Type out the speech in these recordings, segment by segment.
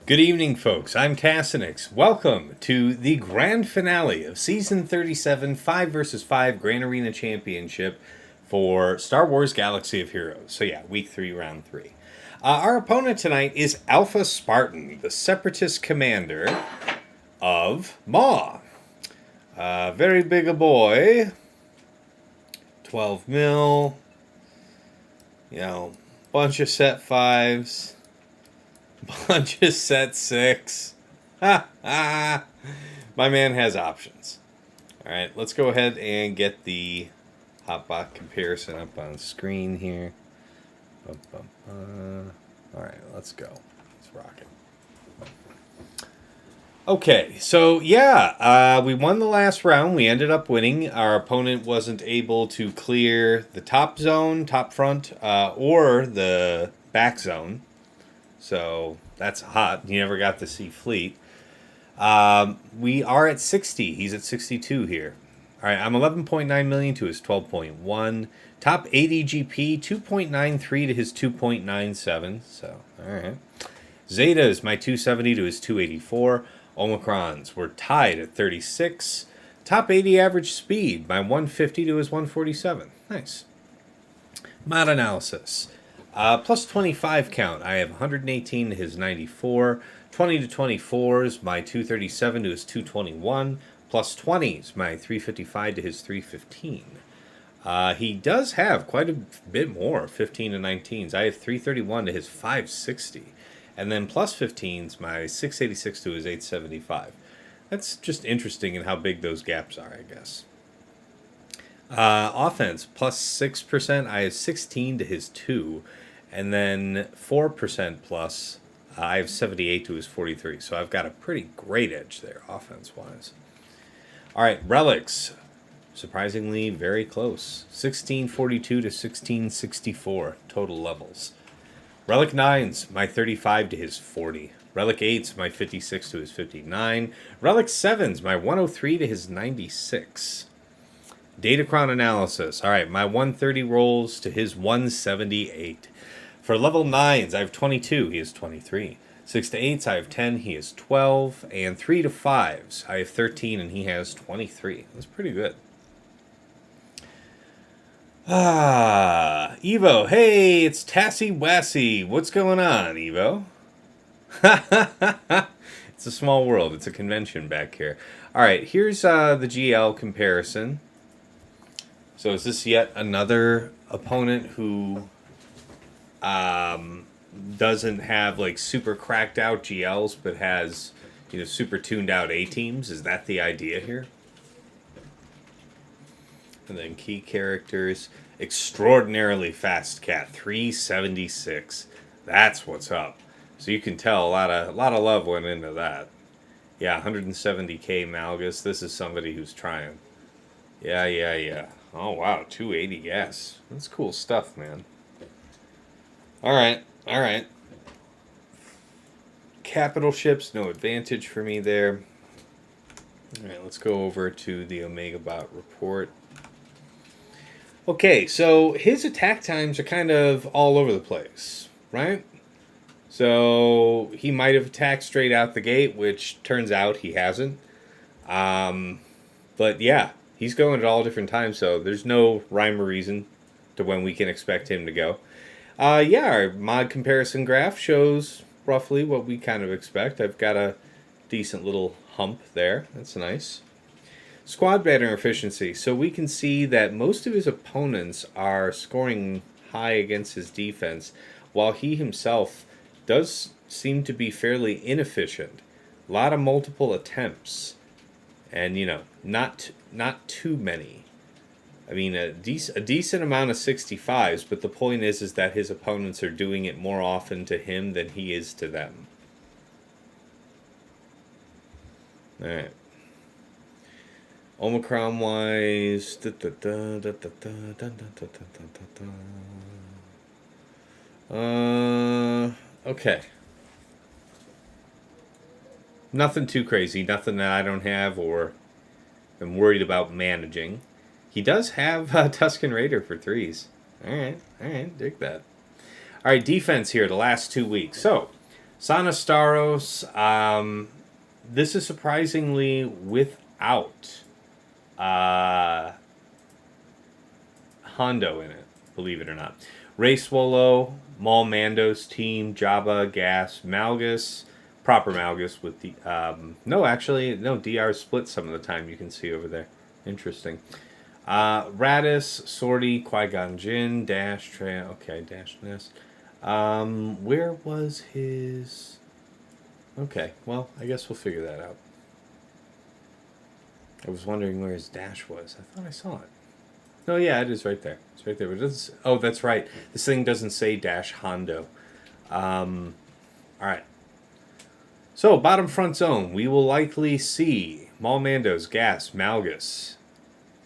Good evening, folks. I'm Cassinix. Welcome to the grand finale of Season 37 5 vs. 5 Grand Arena Championship for Star Wars Galaxy of Heroes. So yeah, Week 3, Round 3. Our opponent tonight is Alpha Spartan, the Separatist commander of Maul. Very big a boy. 12 mil. You know, bunch of set 5s. Bunch of set 6. Ha ha. My man has options. Alright, let's go ahead and get the hotbot comparison up on screen here. Alright, let's go. Let's rock it. Okay, so yeah, we won the last round. We ended up winning. Our opponent wasn't able to clear the top zone, top front, or the back zone. So that's hot. You never got to see Fleet. We are at 60. He's at 62 here. All right, I'm 11.9 million to his 12.1. Top 80 GP, 2.93 to his 2.97. So, all right. Zeta is my 270 to his 284. Omicrons, we're tied at 36. Top 80 average speed, my 150 to his 147. Nice. Mod analysis. Plus 25 count. I have 118 to his 94. 20 to 24s, my 237 to his 221. Plus 20s, my 355 to his 315. He does have quite a bit more, 15 to 19s. I have 331 to his 560. And then plus 15s, my 686 to his 875. That's just interesting in how big those gaps are, I guess. Offense, plus 6%. I have 16 to his 2. And then 4% plus, I have 78 to his 43. So I've got a pretty great edge there, offense-wise. All right, relics. Surprisingly, very close. 1642 to 1664 total levels. Relic 9's my 35 to his 40. Relic 8's my 56 to his 59. Relic 7's my 103 to his 96. Datacron analysis. All right, my 130 rolls to his 178. For level 9's, I have 22. He is 23. 6 to 8's, I have 10. He is 12. And 3 to 5's, I have 13, and he has 23. That's pretty good. Evo. Hey, it's Tassie Wassy. What's going on, Evo? It's a small world. It's a convention back here. All right, here's the GL comparison. So is this yet another opponent who doesn't have like super cracked out GLs, but has, you know, super tuned out A teams? Is that the idea here? And then key characters, extraordinarily fast cat, 376. That's what's up. So you can tell a lot of love went into that. Yeah, 170k Malgus. This is somebody who's trying. Yeah. Oh wow, 280 gas. That's cool stuff, man. All right. Capital ships, no advantage for me there. All right, let's go over to the Omega Bot report. Okay, so his attack times are kind of all over the place, right? So he might have attacked straight out the gate, which turns out he hasn't. But yeah, he's going at all different times, so there's no rhyme or reason to when we can expect him to go. Yeah, our mod comparison graph shows roughly what we kind of expect. I've got a decent little hump there. That's nice. Squad banner efficiency. So we can see that most of his opponents are scoring high against his defense, while he himself does seem to be fairly inefficient. A lot of multiple attempts, and you know, not too many. I mean, a decent amount of 65s, but the point is that his opponents are doing it more often to him than he is to them. All right. Omicron wise, okay. Nothing too crazy, nothing that I don't have or am worried about managing. He does have Tusken Raider for 3s. All right, dig that. All right, defense here the last 2 weeks. So, Sanastaros, this is surprisingly without Hondo in it, believe it or not. Rey Swolo, Maul Mandos team, Jabba, Gas, Malgus, proper Malgus with the no, DR split some of the time, you can see over there. Interesting. Raddus, Sortie, Qui-Gon Jinn, Dash, Trey, okay, Dash Nest. Where was his... Okay, well, I guess we'll figure that out. I was wondering where his dash was. I thought I saw it. No, yeah, it is right there. It's right there. But it's, oh, that's right. This thing doesn't say dash Hondo. All right. So, bottom front zone. We will likely see Maul Mandos, Gas, Malgus.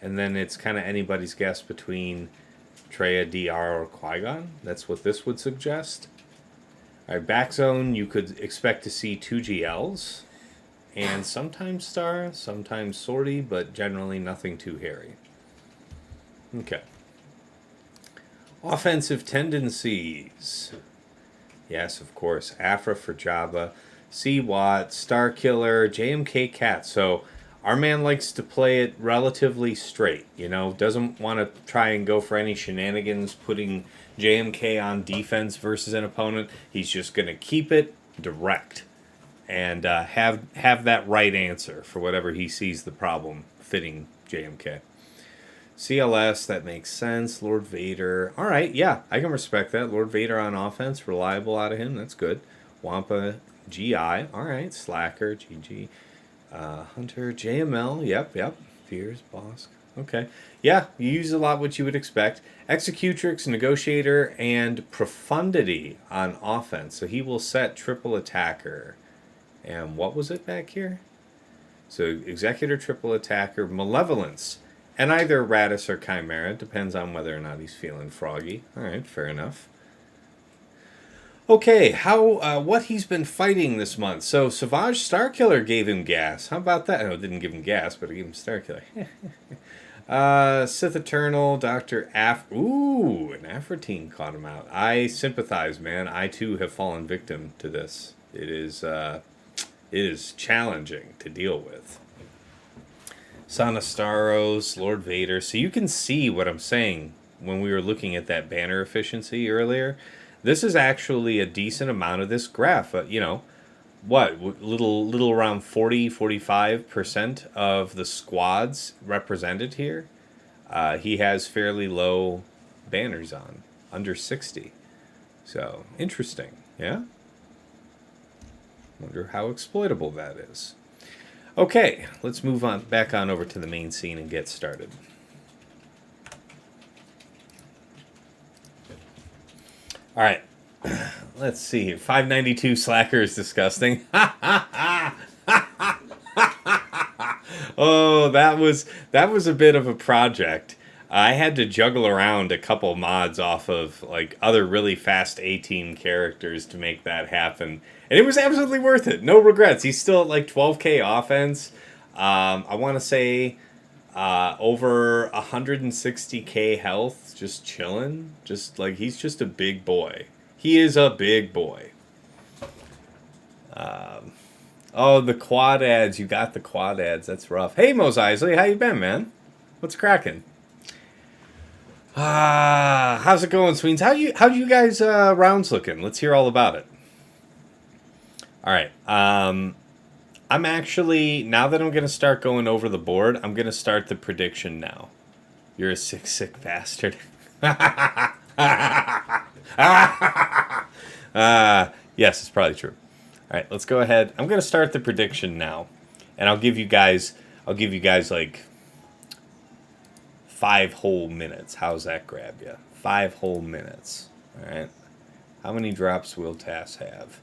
And then it's kind of anybody's guess between Trey, DR, or Qui-Gon. That's what this would suggest. All right, back zone, you could expect to see 2 GLs. And sometimes Star, sometimes Sortie, but generally nothing too hairy. Okay. Offensive tendencies. Yes, of course. Aphra for Jabba. C-Watt, Star Killer, JMK Cat. So our man likes to play it relatively straight, you know. Doesn't want to try and go for any shenanigans putting JMK on defense versus an opponent. He's just going to keep it direct. And have that right answer for whatever he sees the problem fitting JMK. CLS, that makes sense. Lord Vader. All right, yeah, I can respect that. Lord Vader on offense, reliable out of him. That's good. Wampa, GI. All right, Slacker, GG. Hunter, JML. Yep. Fears, Bosk. Okay. Yeah, you use a lot what you would expect. Executrix, Negotiator, and Profundity on offense. So he will set triple attacker. And what was it back here? So, Executor, triple attacker, Malevolence. And either Raddus or Chimera. Depends on whether or not he's feeling froggy. Alright, fair enough. Okay, what he's been fighting this month. So Savage Starkiller gave him gas. How about that? No, it didn't give him gas, but it gave him Starkiller. Sith Eternal, Dr. Ooh, an Aphra team caught him out. I sympathize, man. I too have fallen victim to this. It is challenging to deal with. Sonastaros, Lord Vader. So you can see what I'm saying when we were looking at that banner efficiency earlier. This is actually a decent amount of this graph. You know, what, little around 45% of the squads represented here. He has fairly low banners on, under 60. So, interesting, yeah? Wonder how exploitable that is. Okay, let's move on back on over to the main scene and get started. All right, let's see. 592 Slacker is disgusting. Oh, that was a bit of a project. I had to juggle around a couple mods off of like other really fast A-team characters to make that happen. And it was absolutely worth it. No regrets. He's still at like 12k offense. I want to say over 160k health, just chilling. Just like, he's just a big boy. He is a big boy. Oh, the quad ads. You got the quad ads. That's rough. Hey, Mos Eisley. How you been, man? What's cracking? How's it going, Sweens? How you guys rounds looking? Let's hear all about it. All right. I'm actually, now that I'm going to start going over the board, I'm going to start the prediction now. You're a sick bastard. Yes, it's probably true. All right, let's go ahead. I'm going to start the prediction now. And I'll give you guys like 5 whole minutes. How's that grab you? 5 whole minutes. All right. How many drops will Tass have?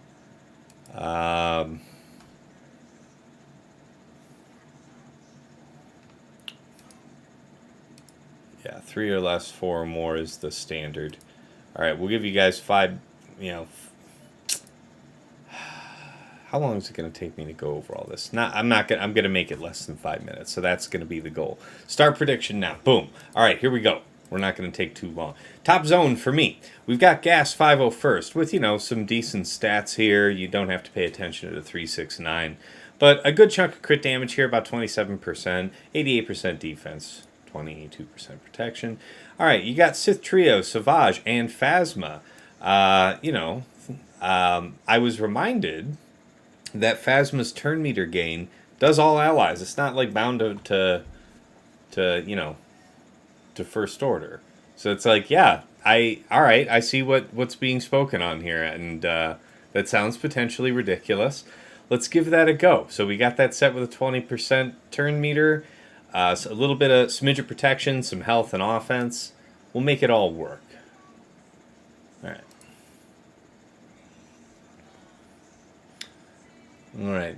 Yeah, 3 or less, 4 or more is the standard. All right, we'll give you guys 5, how long is it going to take me to go over all this? I'm going to make it less than 5 minutes, so that's going to be the goal. Start prediction now. Boom. All right, here we go. We're not going to take too long. Top zone for me. We've got Gas 501st with, some decent stats here. You don't have to pay attention to the 369. But a good chunk of crit damage here, about 27%, 88% defense, 22% protection. All right, you got Sith Trio, Savage, and Phasma. I was reminded that Phasma's turn meter gain does all allies. It's not like bound to first order. So it's like, yeah, I see what's being spoken on here, and that sounds potentially ridiculous. Let's give that a go. So we got that set with a 20% turn meter, so a little bit of smidge of protection, some health and offense. We'll make it all work. All right. All right.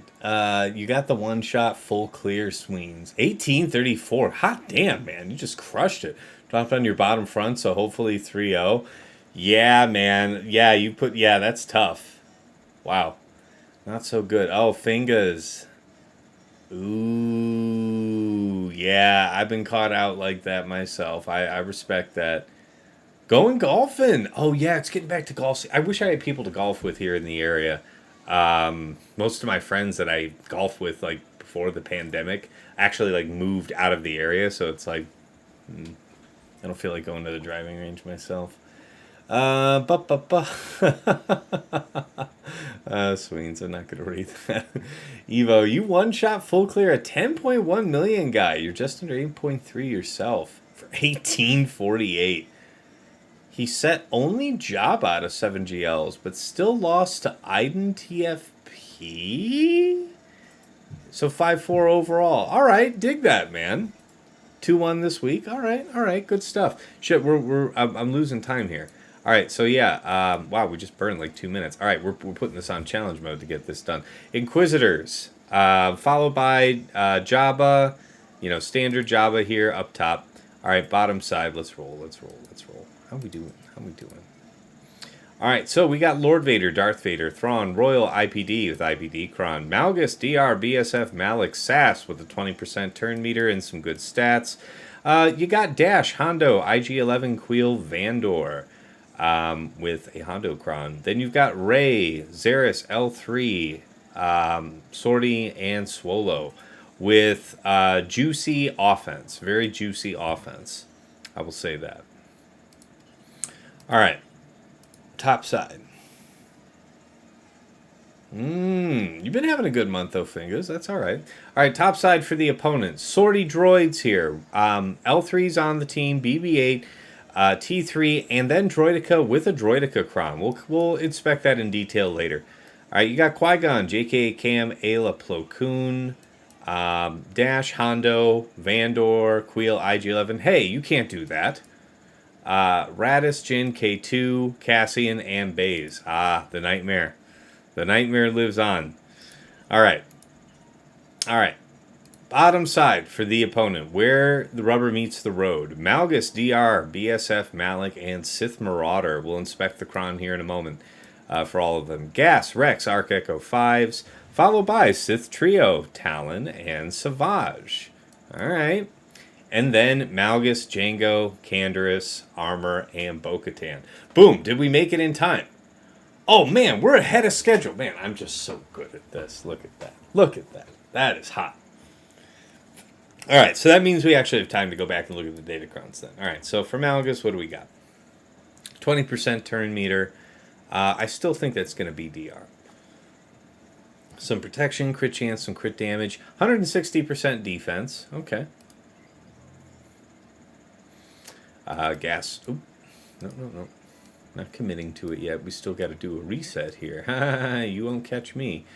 You got the one-shot full clear Sweens. 1834. Hot damn, man. You just crushed it. Dropped on your bottom front, so hopefully 3-0. Yeah, man. Yeah, that's tough. Wow. Not so good. Oh, fingers. Ooh. Yeah, I've been caught out like that myself. I respect that. Going golfing. Oh, yeah, it's getting back to golf. I wish I had people to golf with here in the area. Most of my friends that I golfed with like before the pandemic actually like moved out of the area, so it's like I don't feel like going to the driving range myself. Sweens, I'm not gonna read that. Evo, you one shot full clear a 10.1 million guy. You're just under 8.3 yourself for 1848. He set only Jabba out of 7 GLs, but still lost to Iden TFP? So 5-4 overall. All right, dig that, man. 2-1 this week. All right, good stuff. Shit, I'm losing time here. All right, so yeah, wow, we just burned like 2 minutes. All right, we're putting this on challenge mode to get this done. Inquisitors, followed by Jabba, standard Jabba here up top. All right, bottom side, let's roll. How we doing? All right, so we got Lord Vader, Darth Vader, Thrawn, Royal IPD with IPD, Kron, Malgus, DR, BSF, Malik, Sass with a 20% turn meter and some good stats. You got Dash, Hondo, IG-11, Queel, Vandor with a Hondo Kron. Then you've got Rey, Zaris, L3, Sortie, and Swolo with juicy offense. Very juicy offense. I will say that. All right. Top side. You've been having a good month, though, Fingers. That's all right. All right, top side for the opponents. Sortie droids here. L3's on the team, BB-8, T3, and then Droideka with a Droideka Kron. We'll inspect that in detail later. All right, you got Qui-Gon, JK, Cam, Ayla, Plo Koon, Dash, Hondo, Vandor, Queel, IG-11. Hey, you can't do that. Raddus, Jin, K2, Cassian, and Baze. Ah, the nightmare. The nightmare lives on. All right. All right. Bottom side for the opponent, where the rubber meets the road. Malgus, DR, BSF, Malik, and Sith Marauder. We'll inspect the Kron here in a moment for all of them. Gas, Rex, Arc Echo 5s, followed by Sith Trio, Talon, and Savage. All right. And then Malgus, Jango, Canderous, Armor, and Bo-Katan. Boom! Did we make it in time? Oh, man, we're ahead of schedule. Man, I'm just so good at this. Look at that. Look at that. That is hot. All right, so that means we actually have time to go back and look at the data crowns then. All right, so for Malgus, what do we got? 20% turn meter. I still think that's going to be DR. Some protection, crit chance, some crit damage. 160% defense. Okay. Gas. Oop. No. Not committing to it yet. We still got to do a reset here. You won't catch me.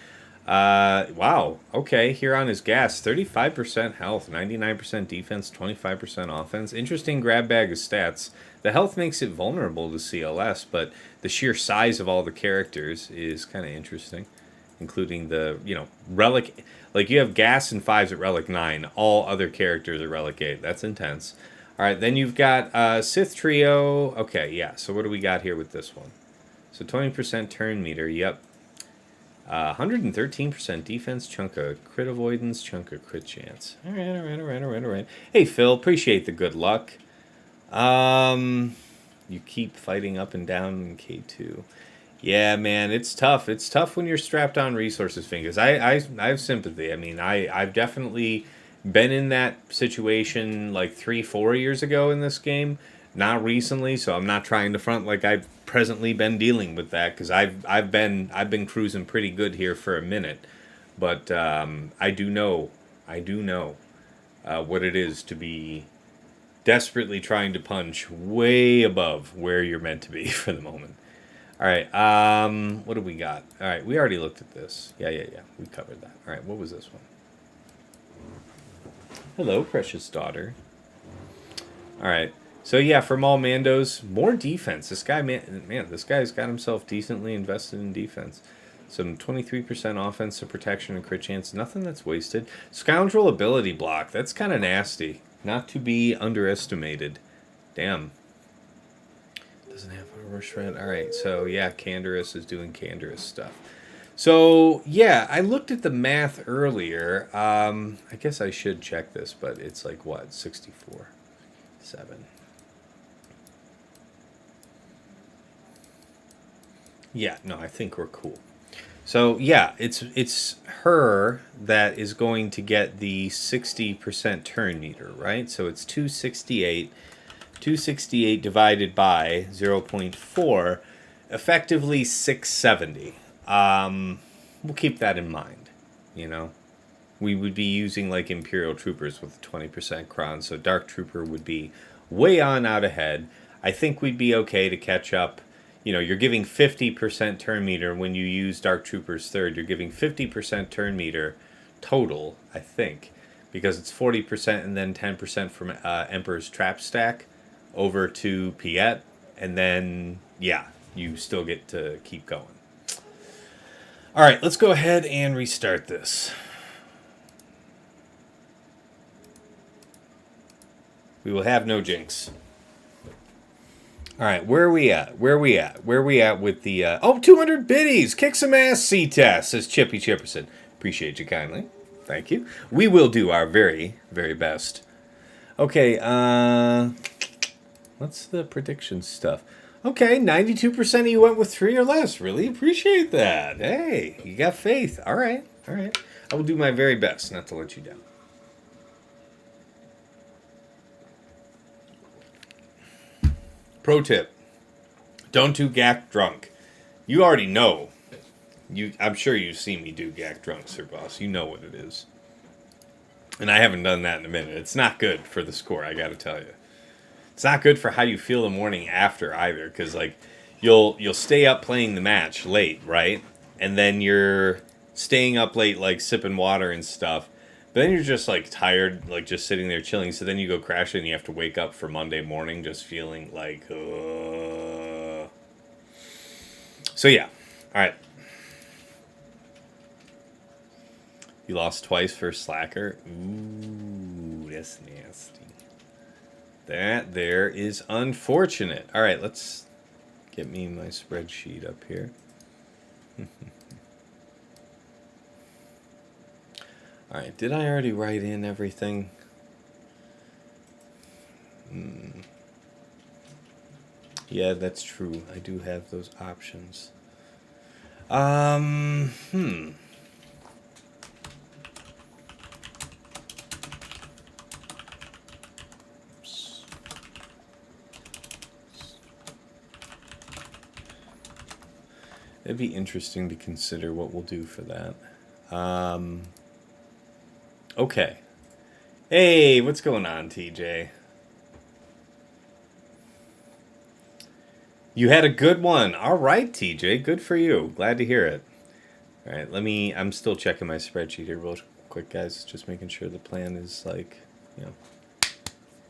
Wow. Okay, here on his gas. 35% health, 99% defense, 25% offense. Interesting grab bag of stats. The health makes it vulnerable to CLS, but the sheer size of all the characters is kind of interesting. Including the, Relic. Like, you have gas and 5s at Relic 9. All other characters at Relic 8. That's intense. All right, then you've got Sith Trio. Okay, yeah, so what do we got here with this one? So 20% turn meter, yep. 113% defense, chunk of crit avoidance, chunk of crit chance. All right. Hey, Phil, appreciate the good luck. You keep fighting up and down in K2. Yeah, man, it's tough. It's tough when you're strapped on resources, Fingers. I have sympathy. I mean, I've definitely been in that situation like 3-4 years ago in this game, not recently, so I'm not trying to front like I've presently been dealing with that, because I've been cruising pretty good here for a minute, but I do know what it is to be desperately trying to punch way above where you're meant to be for the moment. All right, what do we got? All right, we already looked at this. Yeah, we covered that. All right, what was this one? Hello, precious daughter. All right. So, yeah, for Maul Mandos, more defense. This guy, man, this guy's got himself decently invested in defense. Some 23% offense, some protection, and crit chance. Nothing that's wasted. Scoundrel ability block. That's kind of nasty. Not to be underestimated. Damn. Doesn't have armor shred. All right. So, yeah, Canderous is doing Canderous stuff. So, yeah, I looked at the math earlier. I guess I should check this, but it's like, what, 64? 7. Yeah, no, I think we're cool. So, yeah, it's her that is going to get the 60% turn meter, right? So it's 268. 268 divided by 0.4, effectively 670. We'll keep that in mind, We would be using like Imperial Troopers with 20% Kron, so Dark Trooper would be way on out ahead. I think we'd be okay to catch up. You're giving 50% turn meter when you use Dark Troopers third. You're giving 50% turn meter total, I think, because it's 40% and then 10% from Emperor's Trap Stack over to Piet, and then, yeah, you still get to keep going. All right, let's go ahead and restart this. We will have no jinx. All right, where are we at? Where are we at? Where are we at with the... 200 biddies! Kick some ass, C-Test, says Chippy Chipperson. Appreciate you kindly. Thank you. We will do our very, very best. Okay, what's the prediction stuff? Okay, 92% of you went with 3 or less. Really appreciate that. Hey, you got faith. All right, all right. I will do my very best not to let you down. Pro tip. Don't do gack drunk. You already know. I'm sure you've seen me do gack drunk, Sir Boss. You know what it is. And I haven't done that in a minute. It's not good for the score, I gotta tell you. It's not good for how you feel the morning after either, because like you'll stay up playing the match late, right? And then you're staying up late like sipping water and stuff. But then you're just like tired, like just sitting there chilling. So then you go crash it and you have to wake up for Monday morning just feeling like So yeah. Alright. You lost twice for Slacker. Ooh, that's nasty. That there is unfortunate. All right, let's get me my spreadsheet up here. All right, did I already write in everything? Yeah, that's true. I do have those options. It'd be interesting to consider what we'll do for that. Okay. Hey, what's going on, TJ? You had a good one. All right, TJ. Good for you. Glad to hear it. All right, I'm still checking my spreadsheet here real quick, guys. Just making sure the plan is, like,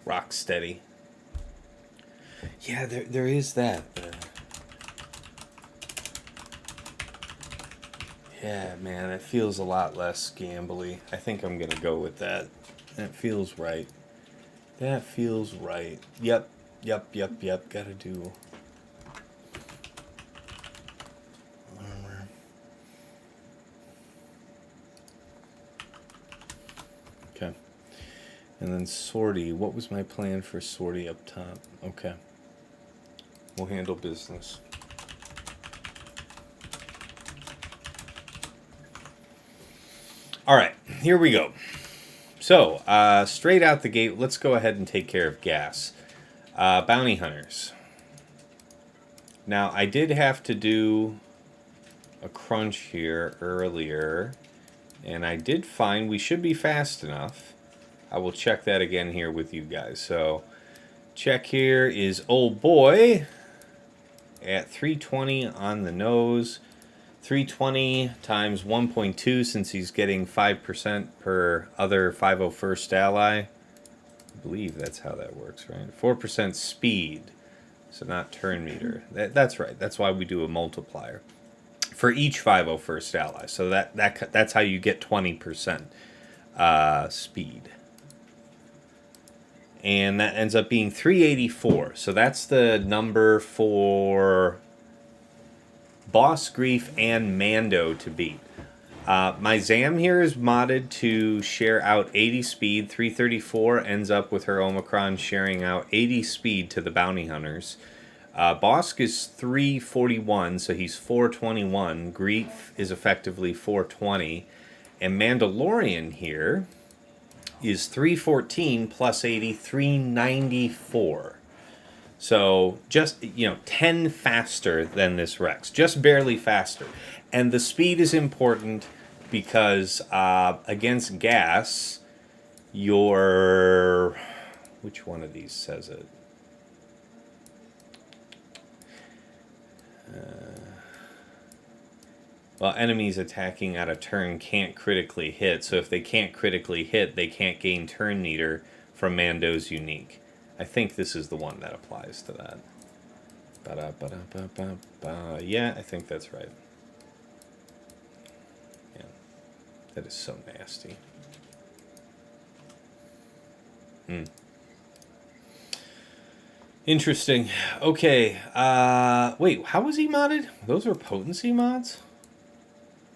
rock steady. Yeah, there is that. Yeah, man, it feels a lot less gambly. I think I'm going to go with that. That feels right. That feels right. Yep. Gotta do... Okay. And then sortie. What was my plan for sortie up top? Okay. We'll handle business. All right, here we go. So, straight out the gate, let's go ahead and take care of gas. Bounty hunters. Now, I did have to do a crunch here earlier, and I did find we should be fast enough. I will check that again here with you guys. So, check here is old boy at 320 on the nose. 320 times 1.2 since he's getting 5% per other 501st ally. I believe that's how that works, right? 4% speed, so not turn meter. That's right. That's why we do a multiplier for each 501st ally. So that's how you get 20% speed. And that ends up being 384. So that's the number for Boss Grief and Mando to beat. My Zam here is modded to share out 80 speed. 334 ends up with her Omicron sharing out 80 speed to the bounty hunters. Bosk is 341, so he's 421. Grief is effectively 420. And Mandalorian here is 314 plus 80, 394. So just, 10 faster than this Rex. Just barely faster. And the speed is important because against gas, your... Which one of these says it? Well, enemies attacking out of turn can't critically hit. So if they can't critically hit, they can't gain turn meter from Mando's unique. I think this is the one that applies to that. Yeah, I think that's right. Yeah, that is so nasty. Interesting. Okay. Wait, how was he modded? Those were potency mods?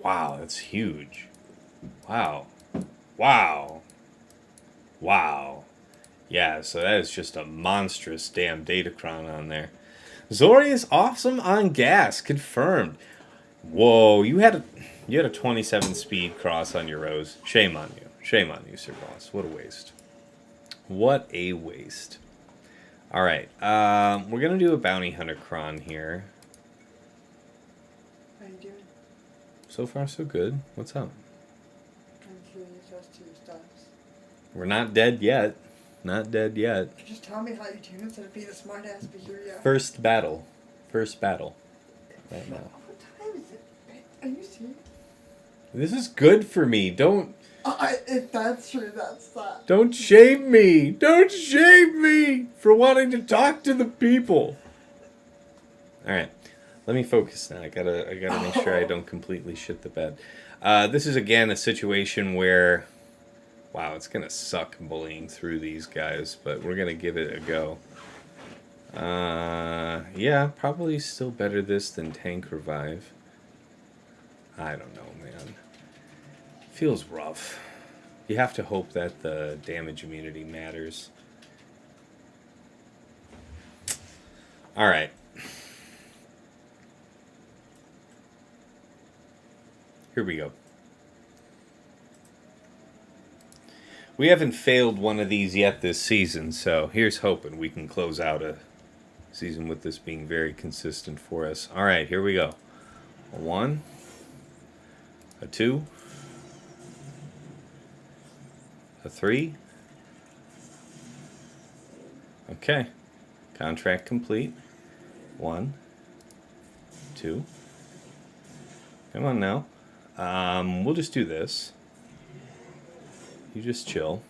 Wow, that's huge. Wow. Wow. Wow. Yeah, so that is just a monstrous damn Datacron on there. Zorius awesome on gas, confirmed. Whoa, you had a 27 speed cross on your Rose. Shame on you. Shame on you, Sir Boss. What a waste. What a waste. Alright, we're going to do a Bounty Hunter Cron here. How you doing? So far, so good. What's up? I'm curious as to your status. We're not dead yet. Not dead yet. You just tell me how you do instead of being a smart ass, but here you are. First battle. First battle. Right now. What time is it? Are you serious? This is good for me. Don't... If that's true, that's that. Don't shame me. Don't shame me for wanting to talk to the people. All right. Let me focus now. I gotta make sure I don't completely shit the bed. This is, again, a situation where... Wow, it's going to suck bullying through these guys, but we're going to give it a go. Yeah, probably still better this than Tank Revive. I don't know, man. Feels rough. You have to hope that the damage immunity matters. Alright. Here we go. We haven't failed one of these yet this season, so here's hoping we can close out a season with this being very consistent for us. Alright, here we go. A 1. A 2. A 3. Okay. Contract complete. 1. 2. Come on now. We'll just do this. You just chill.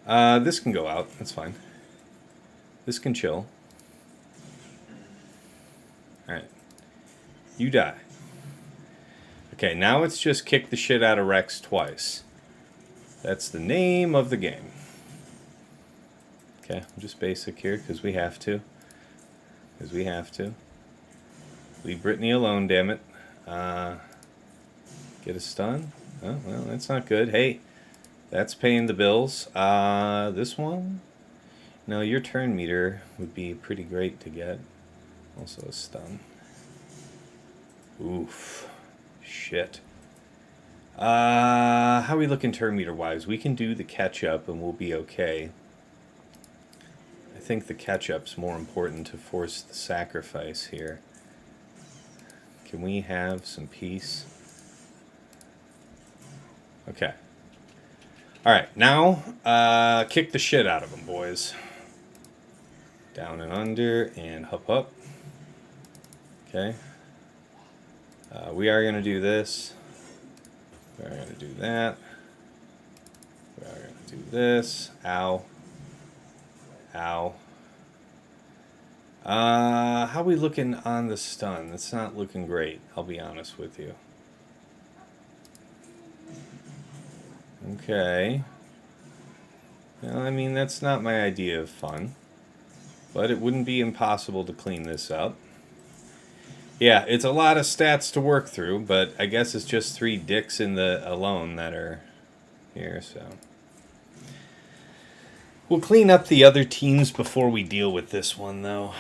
This can go out. That's fine. This can chill. Alright. You die. Okay, now it's just kick the shit out of Rex twice. That's the name of the game. Okay, I'm just basic here because we have to. Because we have to. Leave Brittany alone, damn it. Get a stun. Oh, well, that's not good. Hey, that's paying the bills. This one? No, your turn meter would be pretty great to get. Also a stun. Oof. Shit. How are we looking turn meter wise? We can do the catch up and we'll be okay. I think the catch up's more important to force the sacrifice here. Can we have some peace? Okay. Alright, now, kick the shit out of them, boys. Down and under, and up. Okay. We are going to do this. We are going to do that. We are going to do this. Ow. Ow. How are we looking on the stun? It's not looking great, I'll be honest with you. Okay. Well, I mean, that's not my idea of fun. But it wouldn't be impossible to clean this up. Yeah, it's a lot of stats to work through, but I guess it's just 3 dicks in the alone that are here, so. We'll clean up the other teams before we deal with this one, though.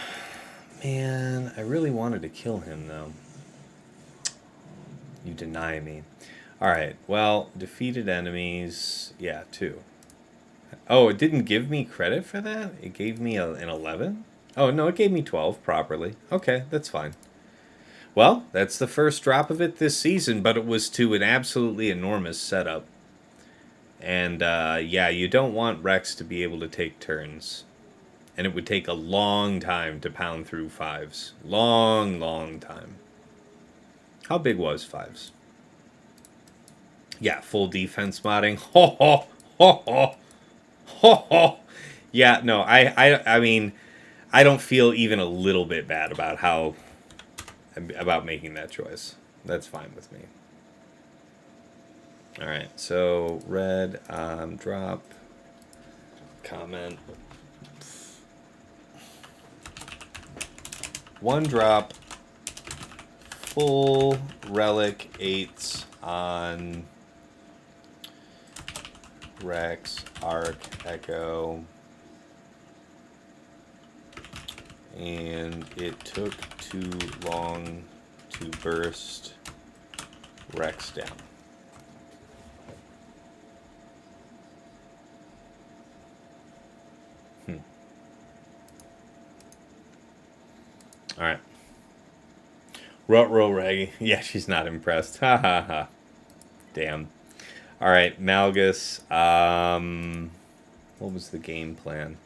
Man, I really wanted to kill him, though. You deny me. Alright, well, defeated enemies, yeah, 2. Oh, it didn't give me credit for that? It gave me an 11? Oh, no, it gave me 12 properly. Okay, that's fine. Well, that's the first drop of it this season, but it was to an absolutely enormous setup. And, yeah, you don't want Rex to be able to take turns. And it would take a long time to pound through 5s. Long, long time. How big was 5s? Yeah, full defense modding. Ho, ho, ho, ho. Ho, ho. Yeah, no, I mean, I don't feel even a little bit bad about making that choice. That's fine with me. Alright, so red, drop, comment. one drop full relic 8s on Rex, Arc, Echo, and it took too long to burst Rex down. Alright. Rut-roll Raggy. Yeah, she's not impressed. Ha ha ha. Damn. Alright, Malgus. What was the game plan?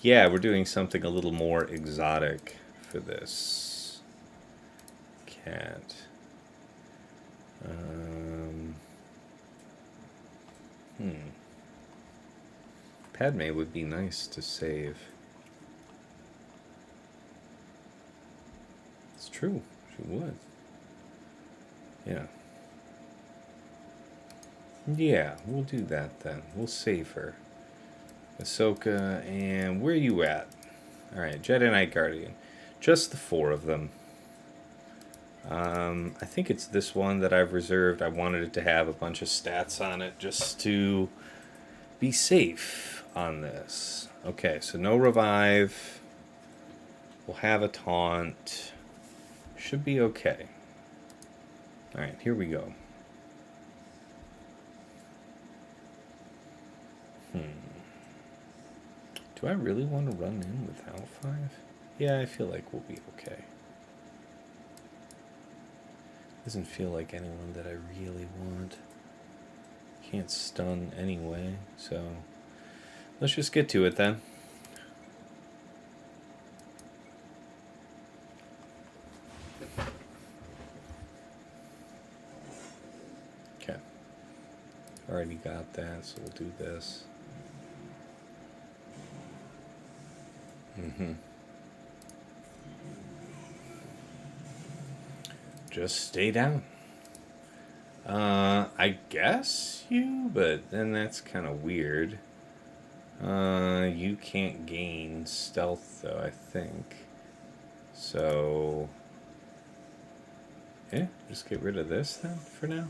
Yeah, we're doing something a little more exotic for this. Cat. Padme would be nice to save. It's true. She would. Yeah. Yeah, we'll do that then. We'll save her. Ahsoka, and where are you at? Alright, Jedi Knight Guardian. Just the 4 of them. I think it's this one that I've reserved. I wanted it to have a bunch of stats on it just to be safe on this. Okay, so no revive. We'll have a taunt. Should be okay. Alright, here we go. Do I really want to run in without 5? Yeah, I feel like we'll be okay. Doesn't feel like anyone that I really want. Can't stun anyway, so let's just get to it then. Okay. Already got that, so we'll do this. Just stay down. I guess you, but then that's kind of weird. You can't gain stealth though, I think. So, yeah, just get rid of this then for now.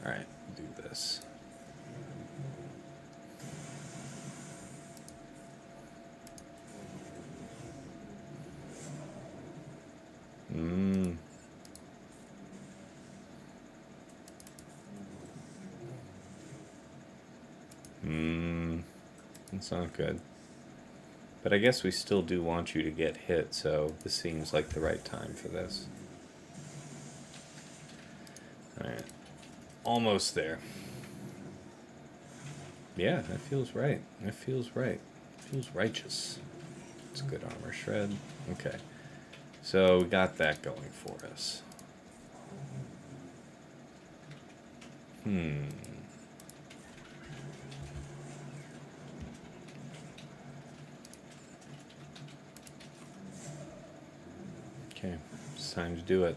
Alright, do this. That's not good. But I guess we still do want you to get hit, so this seems like the right time for this. Alright. Almost there. Yeah, that feels right. That feels right. Feels righteous. It's good armor shred. Okay. So we got that going for us. Okay, it's time to do it.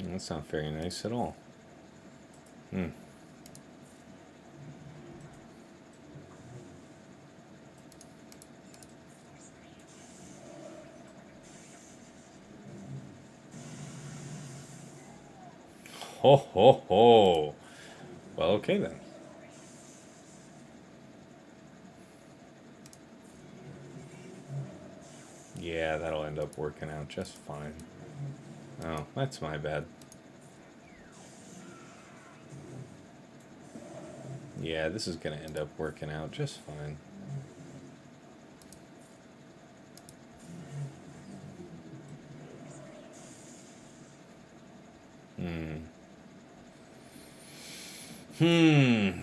That's not very nice at all. Ho ho ho. Well, okay then. Yeah, that'll end up working out just fine. Oh, that's my bad. Yeah, this is going to end up working out just fine.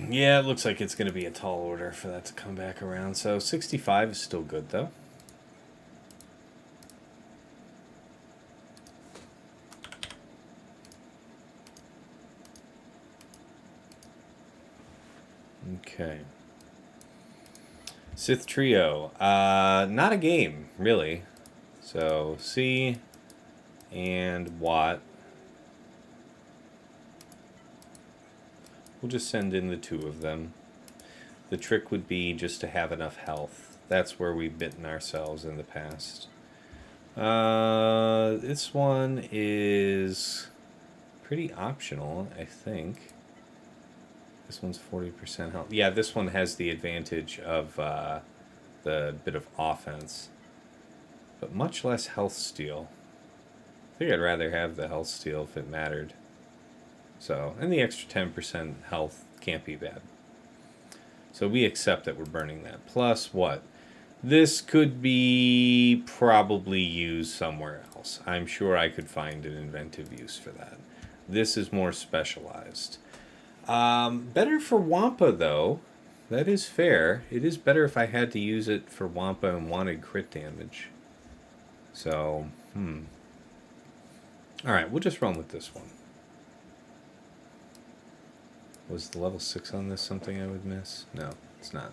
Yeah, it looks like it's going to be a tall order for that to come back around. So 65 is still good, though. Okay. Sith Trio. Not a game, really. So C and Watt We'll just send in the 2 of them. The trick would be just to have enough health. That's where we've bitten ourselves in the past. This one is pretty optional, I think. This one's 40% health. Yeah, this one has the advantage of the bit of offense, but much less health steal. I think I'd rather have the health steal if it mattered. So, and the extra 10% health can't be bad. So we accept that we're burning that. Plus what? This could be probably used somewhere else. I'm sure I could find an inventive use for that. This is more specialized. Better for Wampa, though. That is fair. It is better if I had to use it for Wampa and wanted crit damage. So, Alright, we'll just run with this one. Was the level 6 on this something I would miss? No, it's not.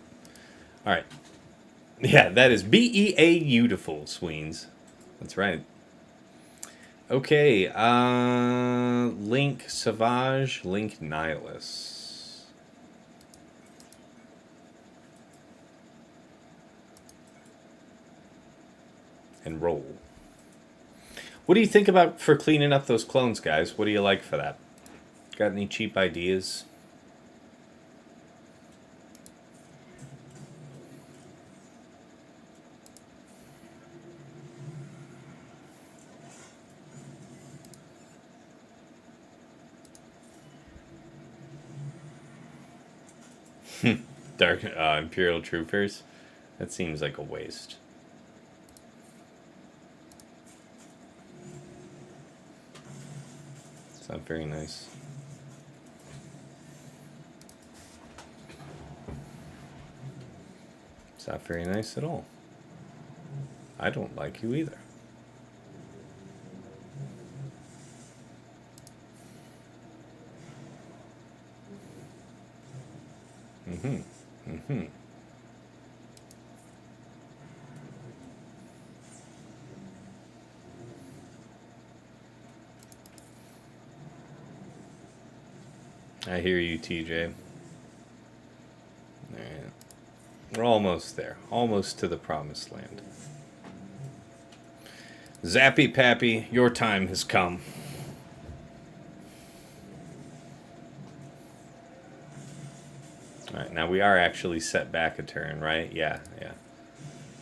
Alright. Yeah, that is beautiful, Sweens. That's right. Okay, Link Savage, Link Nihilus. And roll. What do you think about for cleaning up those clones, guys? What do you like for that? Got any cheap ideas? Dark Imperial Troopers. That seems like a waste. It's not very nice. It's not very nice at all. I don't like you either. I hear you, TJ. All right. We're almost there. Almost to the promised land. Zappy Pappy, your time has come. Alright, now we are actually set back a turn, right? Yeah.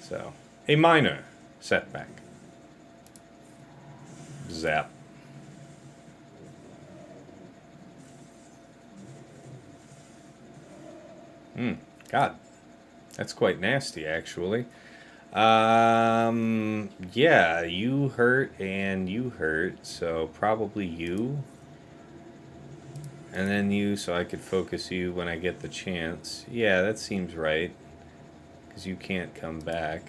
So, a minor setback. Zap. God. That's quite nasty, actually. Yeah, you hurt and you hurt, so probably you. And then you, so I could focus you when I get the chance. Yeah, that seems right. Because you can't come back.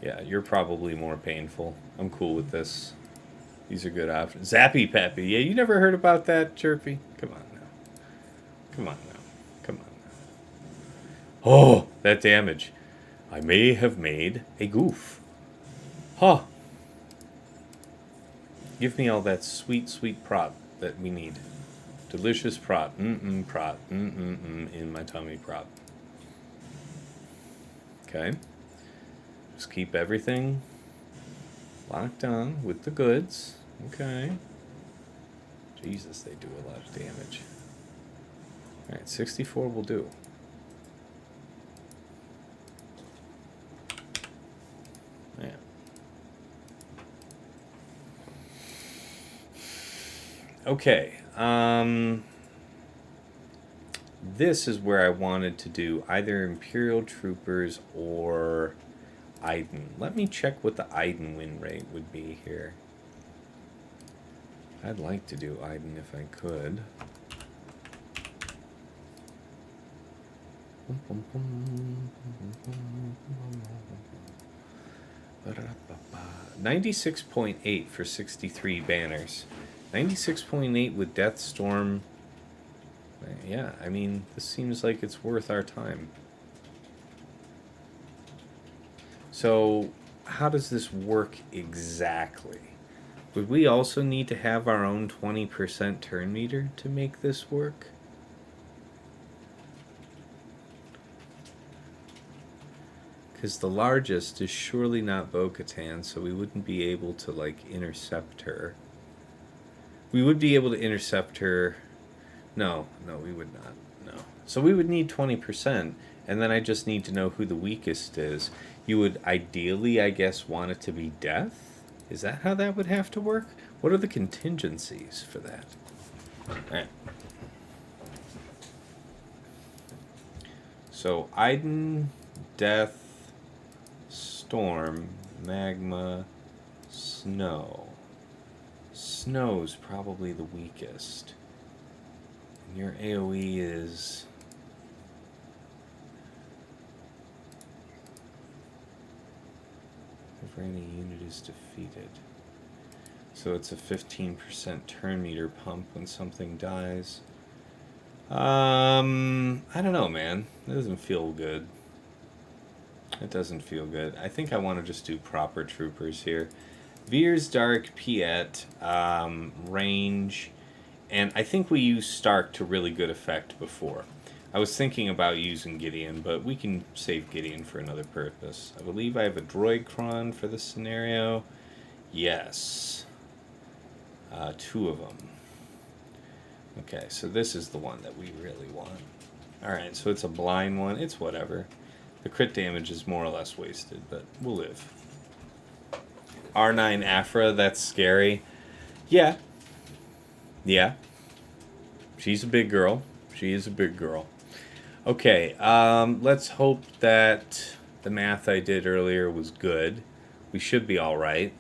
Yeah, you're probably more painful. I'm cool with this. These are good options. Zappy Pappy. Yeah, you never heard about that, Chirpy? Come on now. Come on now. Come on now. Oh, that damage. I may have made a goof. Huh. Give me all that sweet, sweet prot that we need. Delicious prot. Prot. In my tummy prot. Okay. Just keep everything locked on with the goods. Okay. Jesus, they do a lot of damage. Alright, 64 will do. Yeah. Okay. This is where I wanted to do either Imperial Troopers or Iden. Let me check what the Iden win rate would be here. I'd like to do Iden if I could. 96.8 for 63 banners. 96.8 with Deathstorm. Yeah, I mean, this seems like it's worth our time. So, how does this work exactly? Would we also need to have our own 20% turn meter to make this work? Because the largest is surely not Bo-Katan, so we wouldn't be able to, like, intercept her. We would be able to intercept her. No, we would not. No. So we would need 20%, and then I just need to know who the weakest is. You would ideally, I guess, want it to be Death? Is that how that would have to work? What are the contingencies for that? Alright. So, Iden, Death, Storm, Magma, Snow. Snow's probably the weakest. And your AoE is... if any unit is defeated. So it's a 15% turn meter pump when something dies. I don't know, man. It doesn't feel good. It doesn't feel good. I think I want to just do proper troopers here. Veer's Dark, Piet, range, and I think we used Stark to really good effect before. I was thinking about using Gideon, but we can save Gideon for another purpose. I believe I have a droid cron for this scenario. Yes. 2 of them. Okay, so this is the one that we really want. Alright, so it's a blind one. It's whatever. The crit damage is more or less wasted, but we'll live. R9 Aphra, that's scary. Yeah. Yeah. She's a big girl. She is a big girl. Okay, let's hope that the math I did earlier was good. We should be alright.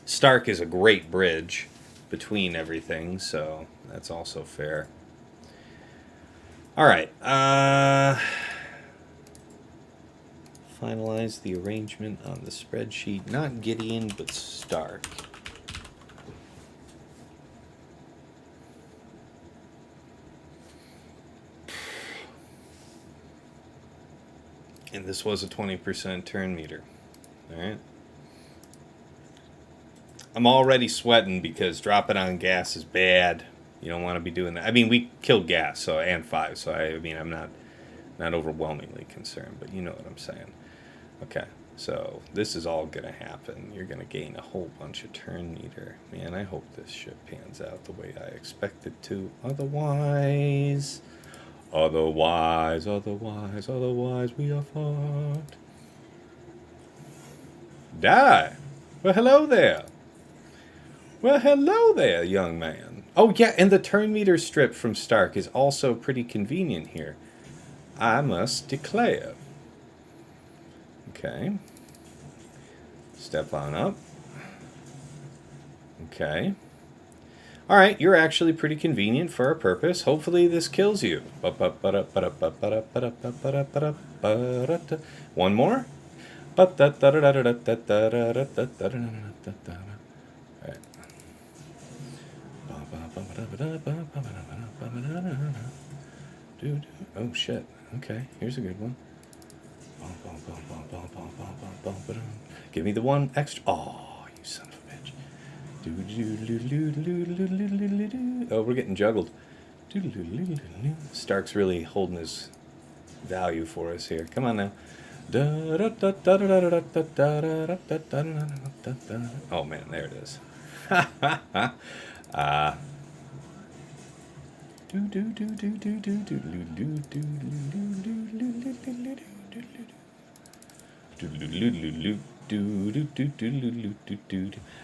Stark is a great bridge between everything, so that's also fair. Alright, finalize the arrangement on the spreadsheet. Not Gideon, but Stark. And this was a 20% turn meter. Alright. I'm already sweating because dropping on gas is bad. You don't want to be doing that. I mean, we killed gas, so and 5, so I mean, I'm not overwhelmingly concerned, but you know what I'm saying. Okay, so this is all going to happen. You're going to gain a whole bunch of turn meter. Man, I hope this ship pans out the way I expect it to. Otherwise, we are fucked. Die. Well, hello there. Well, hello there, young man. Oh, yeah, and the turn meter strip from Stark is also pretty convenient here. I must declare. Okay. Step on up. Okay. Alright, you're actually pretty convenient for our purpose. Hopefully this kills you. One more. Oh shit. Okay, here's a good one. Give me the one extra. Oh, you son of a bitch. Oh, we're getting juggled. Stark's really holding his value for us here. Come on now. Oh man, there it is.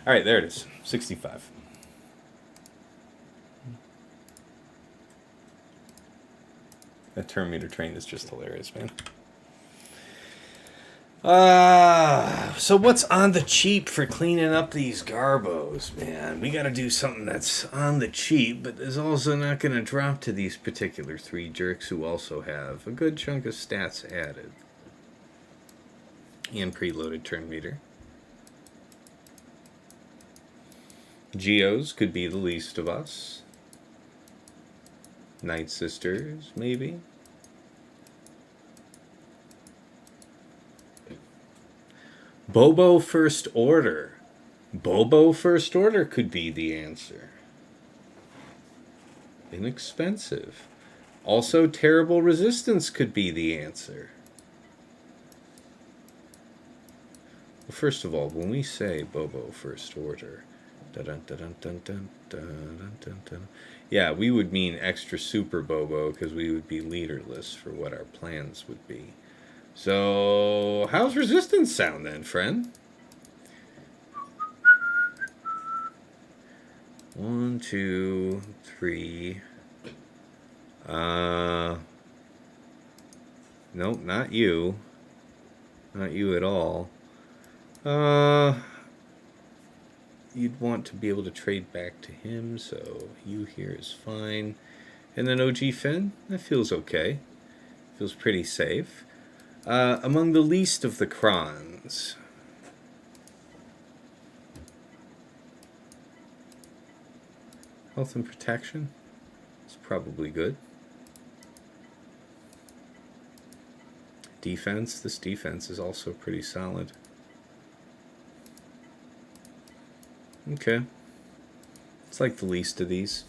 Alright, there it is. 65. That turn meter train is just hilarious, man. So what's on the cheap for cleaning up these garbos, man? We gotta do something that's on the cheap, but is also not gonna drop to these particular 3 jerks who also have a good chunk of stats added. And preloaded turn meter. Geos could be the least of us. Night Sisters, maybe. Bobo First Order. Bobo First Order could be the answer. Inexpensive. Also, Terrible Resistance could be the answer. Well, first of all, when we say Bobo First Order, yeah, we would mean extra super Bobo because we would be leaderless for what our plans would be. So, how's Resistance sound then, friend? 1, 2, 3. Nope, not you. Not you at all. You'd want to be able to trade back to him, so you here is fine. And then OG Finn, that feels okay. Feels pretty safe. Among the least of the Krons. Health and protection is probably good. Defense, this defense is also pretty solid. Okay. It's like the least of these.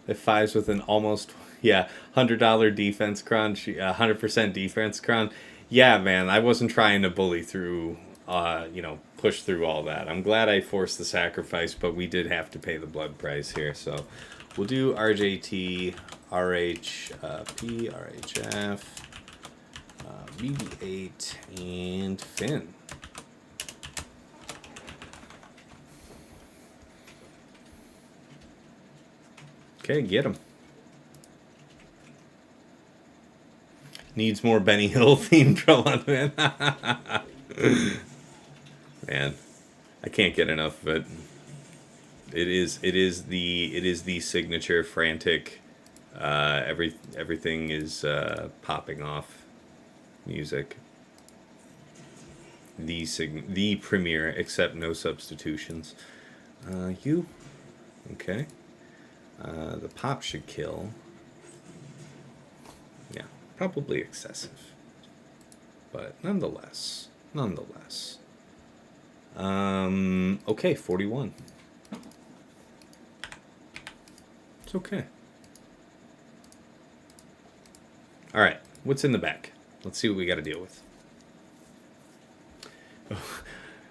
If 5's with an almost, $100 defense cron, 100% defense cron. Yeah, man, I wasn't trying to bully through, push through all that. I'm glad I forced the sacrifice, but we did have to pay the blood price here. So we'll do RJT, RHP, RHF, BB8, and Finn. Okay, get him. Needs more Benny Hill themed Trolon, man. Man, I can't get enough of it. It is the signature frantic. Everything is popping off music. The premier, except no substitutions. You, okay. The pop should kill. Yeah, probably excessive. But nonetheless. Okay, 41. It's okay. Alright, what's in the back? Let's see what we got to deal with.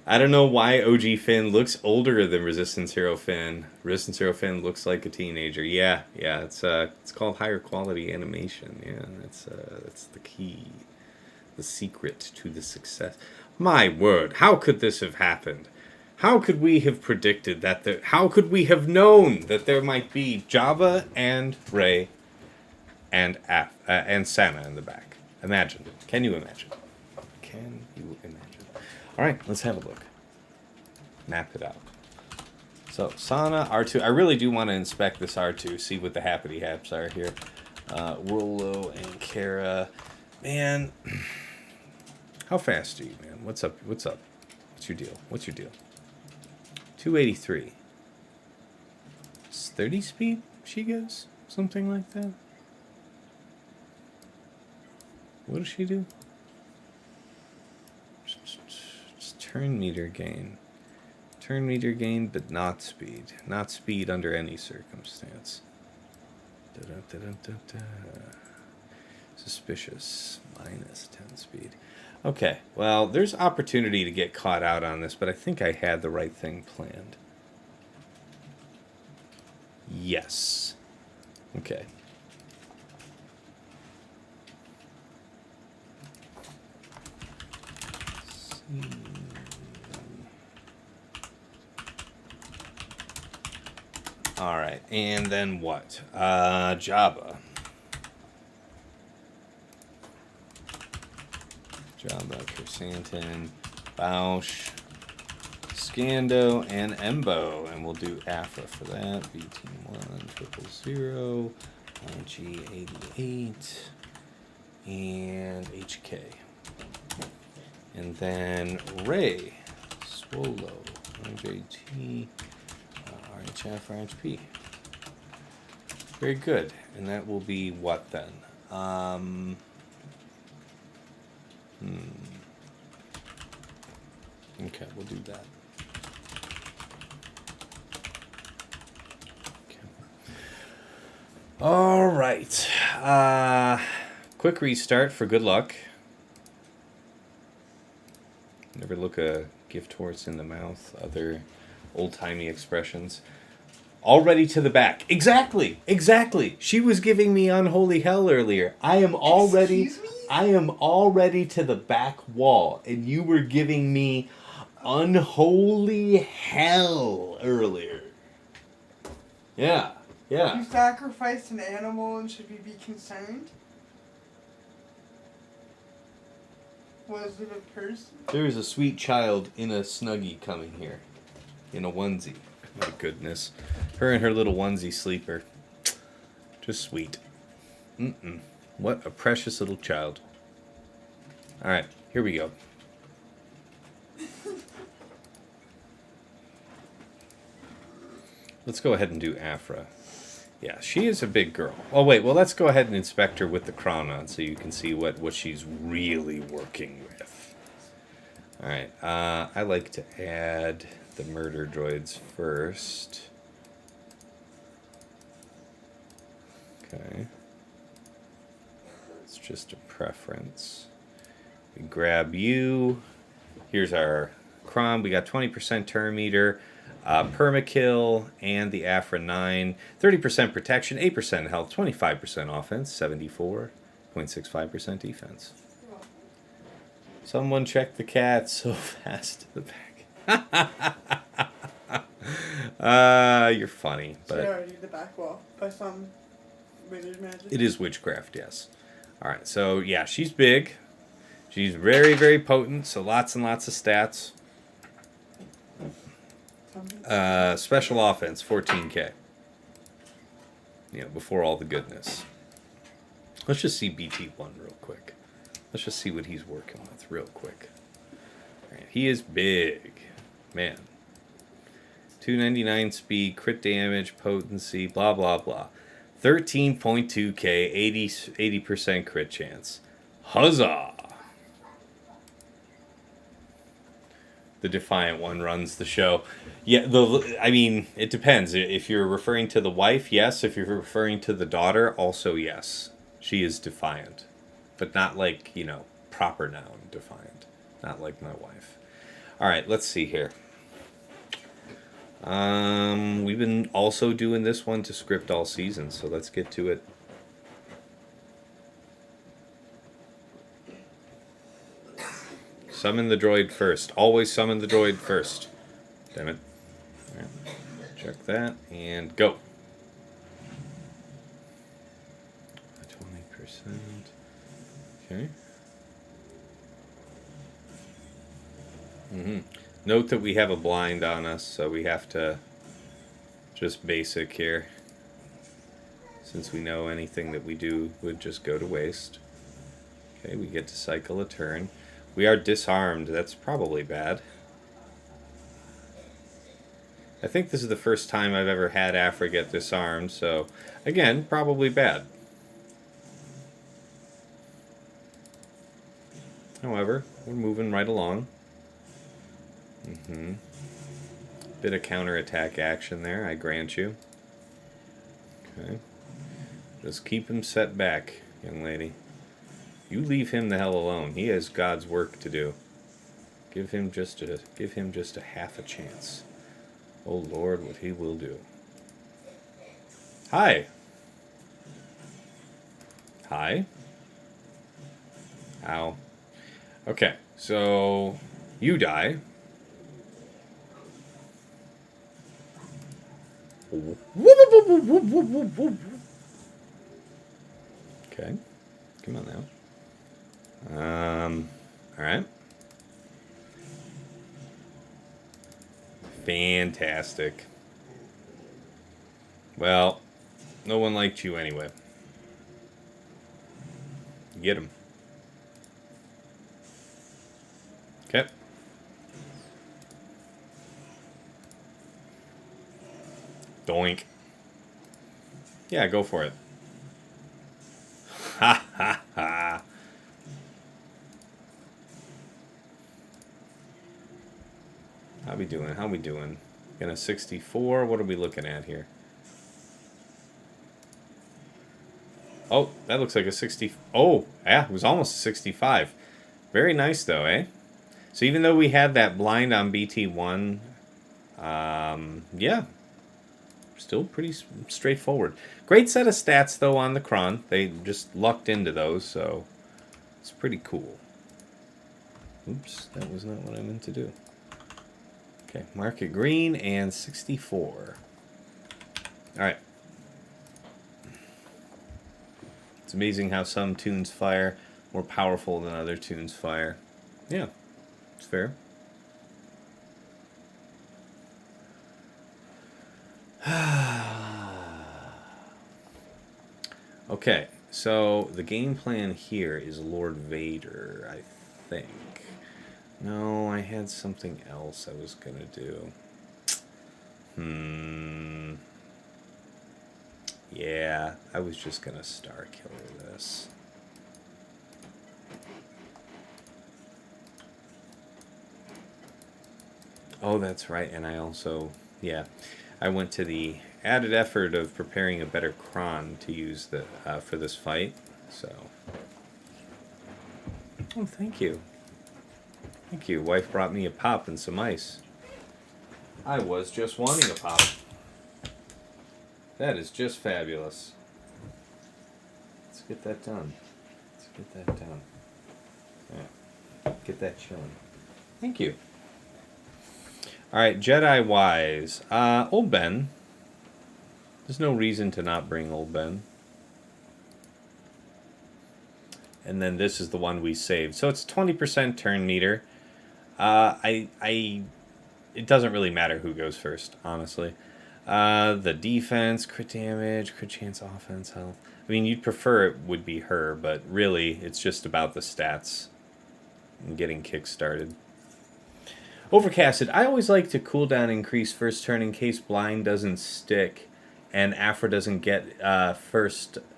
I don't know why OG Finn looks older than Resistance Hero Finn. Resistance Hero Finn looks like a teenager. Yeah, it's called higher quality animation. Yeah, that's the key, the secret to the success. My word, how could this have happened? How could we have predicted that? How could we have known that there might be Jabba and Rey and Sana in the back? Imagine. Can you imagine? Can you imagine? All right, let's have a look. Map it out. So, Sana, R2. I really do want to inspect this R2, see what the happity haps are here. Rolo and Kara. Man, how fast are you, man? What's up? What's your deal? 283. It's 30 speed, she goes? Something like that? What does she do? Turn meter gain. Turn meter gain, but not speed. Not speed under any circumstance. Suspicious. Minus 10 speed. Okay, well, there's opportunity to get caught out on this, but I think I had the right thing planned. Yes. Okay. All right, and then what? Jabba. Chrysanthemum, Bausch, Scando, and Embo. And we'll do Aphra for that. BT1 G88, and HK. And then Rey, Swolo, RJT, RHF, RHP. Very good. And that will be what then? Okay, we'll do that. All right. Quick restart for good luck. Never look a gift horse in the mouth. Other old-timey expressions. Already to the back. Exactly. Exactly. She was giving me unholy hell earlier. I am already... Excuse me? I am already to the back wall, and you were giving me unholy hell earlier. Yeah. Yeah. You sacrificed an animal and should we be concerned? Was it a person? There is a sweet child in a Snuggie coming here. In a onesie. My goodness. Her and her little onesie sleeper. Just sweet. Mm-mm. What a precious little child. Alright, here we go. Let's go ahead and do Aphra. Yeah, she is a big girl. Oh, wait, well, let's go ahead and inspect her with the crown on so you can see what she's really working with. Alright, I like to add the murder droids first. Okay. It's just a preference. We grab you. Here's our Crom. We got 20% turn meter, permakill, and the Aphra 9. 30% protection, 8% health, 25% offense, 74.65% defense. Someone check the cat so fast to the back. You're funny, but She already the back wall by some wizard magic. it is witchcraft, yes. All right, so yeah, she's big. She's very, very potent, so lots and lots of stats. Special offense, 14k. You know, before all the goodness. Let's just see BT1 real quick. Let's just see what he's working with real quick. All right, he is big. Man. 299 speed, crit damage, potency, blah, blah, blah. 13.2k, 80% crit chance. Huzzah! The Defiant one runs the show. Yeah, I mean, it depends. If you're referring to the wife, yes. If you're referring to the daughter, also yes. She is Defiant. But not like, you know, proper noun Defiant. Not like my wife. Alright, let's see here. We've been also doing this one to script all season, so let's get to it. Summon the droid first. Always summon the droid first. Damn it. All right. Check that, and go. 20%. Okay. Note that we have a blind on us, so we have to just basic here. Since we know anything that we do would just go to waste. Okay, we get to cycle a turn. We are disarmed. That's probably bad. I think this is the first time I've ever had Aphra get disarmed, so again, probably bad. However, we're moving right along. Bit of counterattack action there, I grant you. Okay. Just keep him set back, young lady. You leave him the hell alone. He has God's work to do. Give him just a half a chance. Oh Lord, what he will do. Hi. Hi. Ow. Okay, so you die. Okay. Come on now. Alright. Fantastic. Well, no one liked you anyway. Get him. Okay. Doink. Yeah, go for it. Ha ha ha. How we doing? How we doing? Gonna 64. What are we looking at here? Oh, that looks like a 60. Oh, yeah, it was almost a 65. Very nice, though, eh? So even though we had that blind on BT1, yeah, still pretty straightforward. Great set of stats, though, on the Kron. They just lucked into those, so it's pretty cool. Oops, that was not what I meant to do. Okay, mark it green and 64. All right. It's amazing how some tunes fire more powerful than other tunes fire. Yeah, it's fair. Okay, so the game plan here is Lord Vader, I think. No, I had something else I was gonna do. Yeah, I was just gonna Star Killer this. Oh, that's right, and I also, yeah, I went to the added effort of preparing a better cron to use the for this fight, so. Oh, thank you. Thank you. Wife brought me a pop and some ice. I was just wanting a pop. That is just fabulous. Let's get that done. Let's get that done. Yeah. Get that chilling. Thank you. Alright, Jedi wise. Old Ben. There's no reason to not bring Old Ben. And then this is the one we saved. So it's 20% turn meter. It doesn't really matter who goes first, honestly. The defense, crit damage, crit chance, offense, health. I mean, you'd prefer it would be her, but really, it's just about the stats and getting kick-started. Overcasted. I always like to cooldown increase first turn in case blind doesn't stick and Aphra doesn't get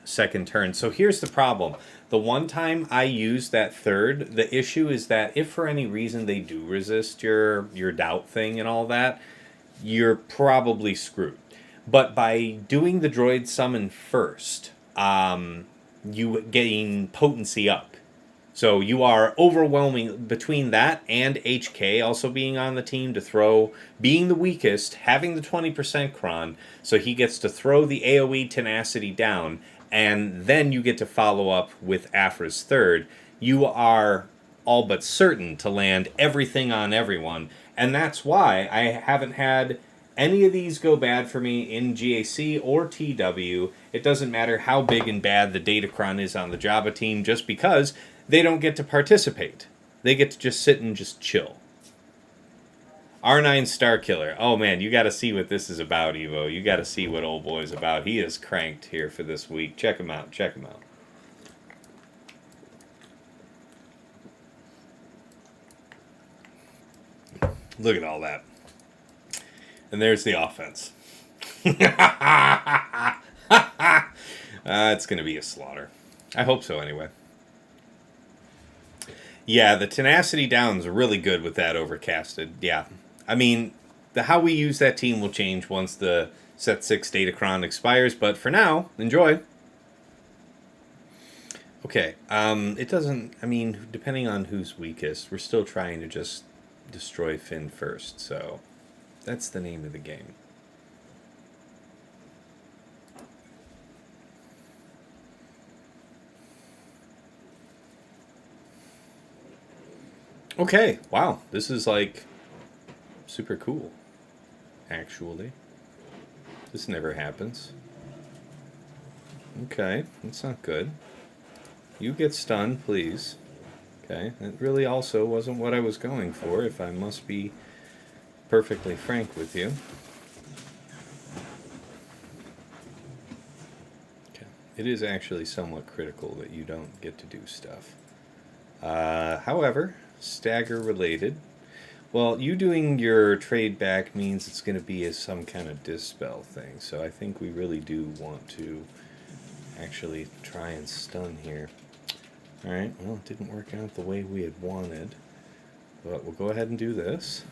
second turn. So here's the problem. The one time I use that third, the issue is that if for any reason they do resist your doubt thing and all that, you're probably screwed. But by doing the droid summon first, you gain potency up. So you are overwhelming between that and HK also being on the team to throw, being the weakest, having the 20% cron, so he gets to throw the AoE tenacity down, and then you get to follow up with Aphra's third. You are all but certain to land everything on everyone, and that's why I haven't had any of these go bad for me in GAC or TW. It doesn't matter how big and bad the Datacron is on the Jabba team, just because they don't get to participate. They get to just sit and just chill. R9 Star Killer. Oh man, you gotta see what this is about, Evo. You gotta see what old boy's about. He is cranked here for this week. Check him out, check him out. Look at all that. And there's the offense. It's going to be a slaughter. I hope so, anyway. Yeah, the tenacity down's really good with that overcasted. Yeah. I mean, how we use that team will change once the Set 6 Datacron expires, but for now, enjoy. Okay, it doesn't, I mean, depending on who's weakest, we're still trying to just destroy Finn first, so that's the name of the game. Okay, wow, this is like super cool, actually. This never happens. Okay, that's not good. You get stunned, please. Okay, that really also wasn't what I was going for, if I must be perfectly frank with you. Okay, it is actually somewhat critical that you don't get to do stuff. However, stagger related. Well, you doing your trade back means it's going to be some kind of dispel thing, so I think we really do want to actually try and stun here. Alright, well, it didn't work out the way we had wanted, but we'll go ahead and do this.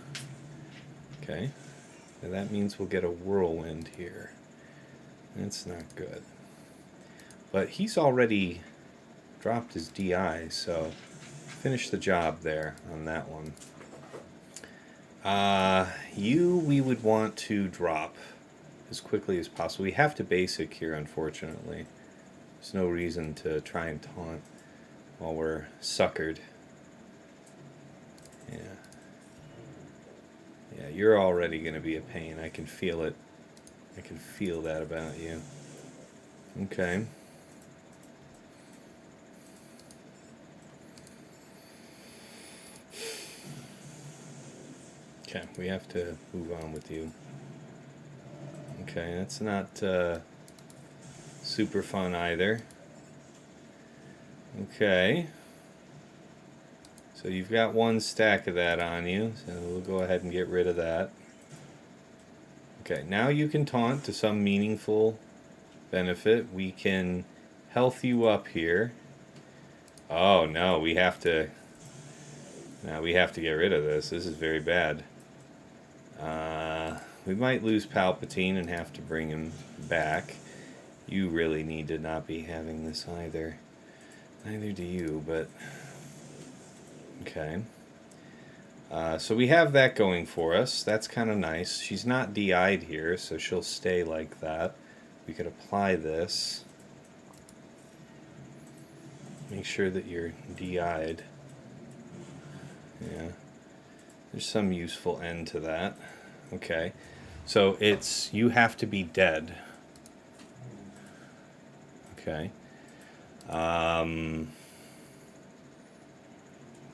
Okay, and that means we'll get a whirlwind here. That's not good. But he's already dropped his DI, so finish the job there on that one. You we would want to drop as quickly as possible. We have to basic here, unfortunately. There's no reason to try and taunt while we're suckered. Yeah. Yeah, you're already going to be a pain. I can feel it. I can feel that about you. Okay. Okay, we have to move on with you. Okay, that's not super fun either. Okay. So you've got one stack of that on you, so we'll go ahead and get rid of that. Okay, now you can taunt to some meaningful benefit. We can health you up here. Oh no, we have to... Now we have to get rid of this. This is very bad. We might lose Palpatine and have to bring him back. You really need to not be having this either. Neither do you, but... Okay. So we have that going for us. That's kind of nice. She's not DI'd here, so she'll stay like that. We could apply this. Make sure that you're DI'd. Yeah. There's some useful end to that. Okay. So it's, you have to be dead. Okay.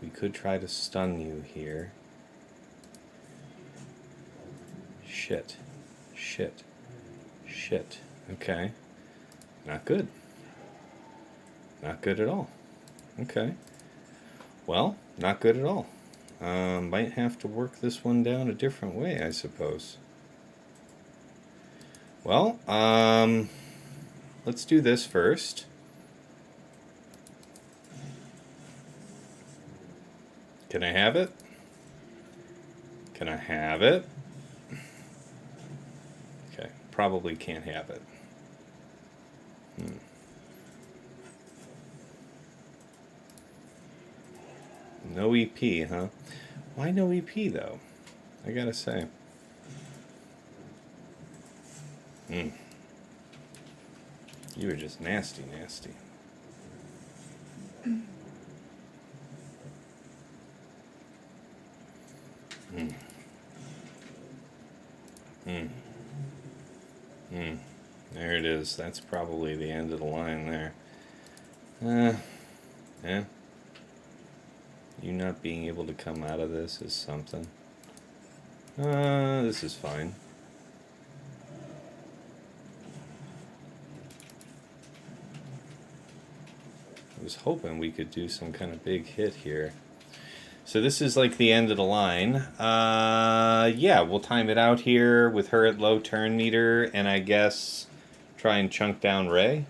We could try to stun you here. Shit. Shit. Shit. Okay. Not good. Not good at all. Okay. Well, not good at all. Might have to work this one down a different way, I suppose. Well, let's do this first. Can I have it? Can I have it? Okay, probably can't have it. No EP, huh? Why no EP, though? I gotta say. You were just nasty, nasty. There it is. That's probably the end of the line there. Yeah. You not being able to come out of this is something. This is fine. I was hoping we could do some kind of big hit here. So this is like the end of the line. Yeah, we'll time it out here with her at low turn meter, and I guess try and chunk down Rey.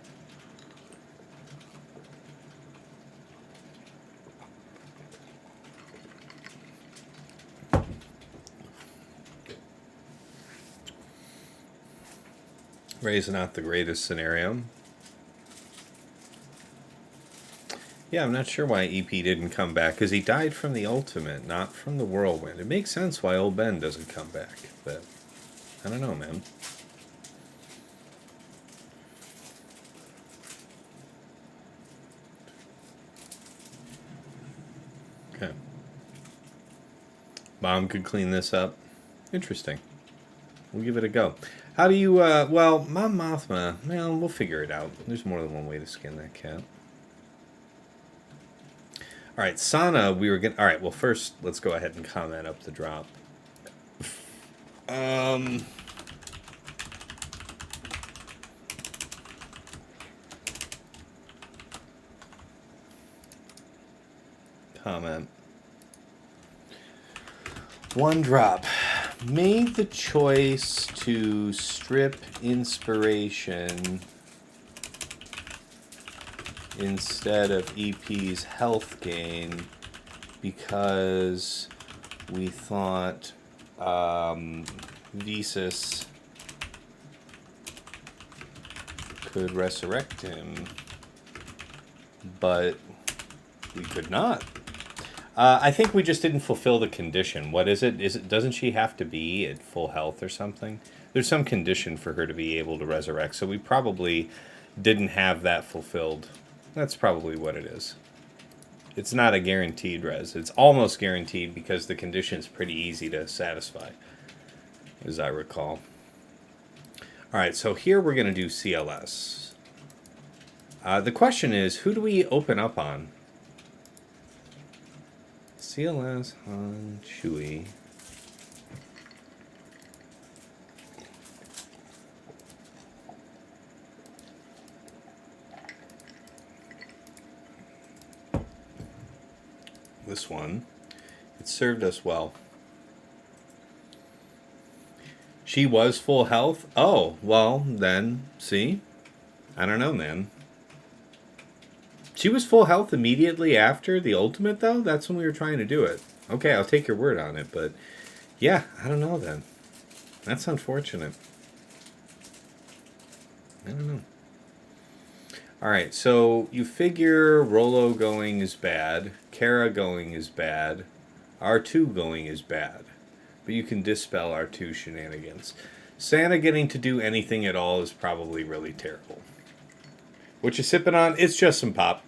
Rey's not the greatest scenario. Yeah, I'm not sure why EP didn't come back, because he died from the ultimate, not from the whirlwind. It makes sense why old Ben doesn't come back, but I don't know, man. Okay. Mom could clean this up. Interesting. We'll give it a go. How do you, well, Mom Mothma, well, we'll figure it out. There's more than one way to skin that cat. Alright, Sana, we were going to... Alright, well, first, let's go ahead and comment up the drop. Comment. One drop. Made the choice to strip inspiration instead of EP's health gain because we thought Visas could resurrect him, but we could not. I think we just didn't fulfill the condition. What is it? Doesn't she have to be at full health or something? There's some condition for her to be able to resurrect, so we probably didn't have that fulfilled. That's probably what it is. It's not a guaranteed res. It's almost guaranteed because the condition is pretty easy to satisfy, as I recall. Alright, so here we're going to do CLS. The question is, who do we open up on? CLS on Chewie. This one. It served us well. She was full health? Oh, well, then, see? I don't know, man. She was full health immediately after the ultimate, though? That's when we were trying to do it. Okay, I'll take your word on it, but... yeah, I don't know, then. That's unfortunate. I don't know. Alright, so you figure Rolo going is bad, Kara going is bad, R2 going is bad. But you can dispel R2 shenanigans. Santa getting to do anything at all is probably really terrible. What you sipping on? It's just some pop.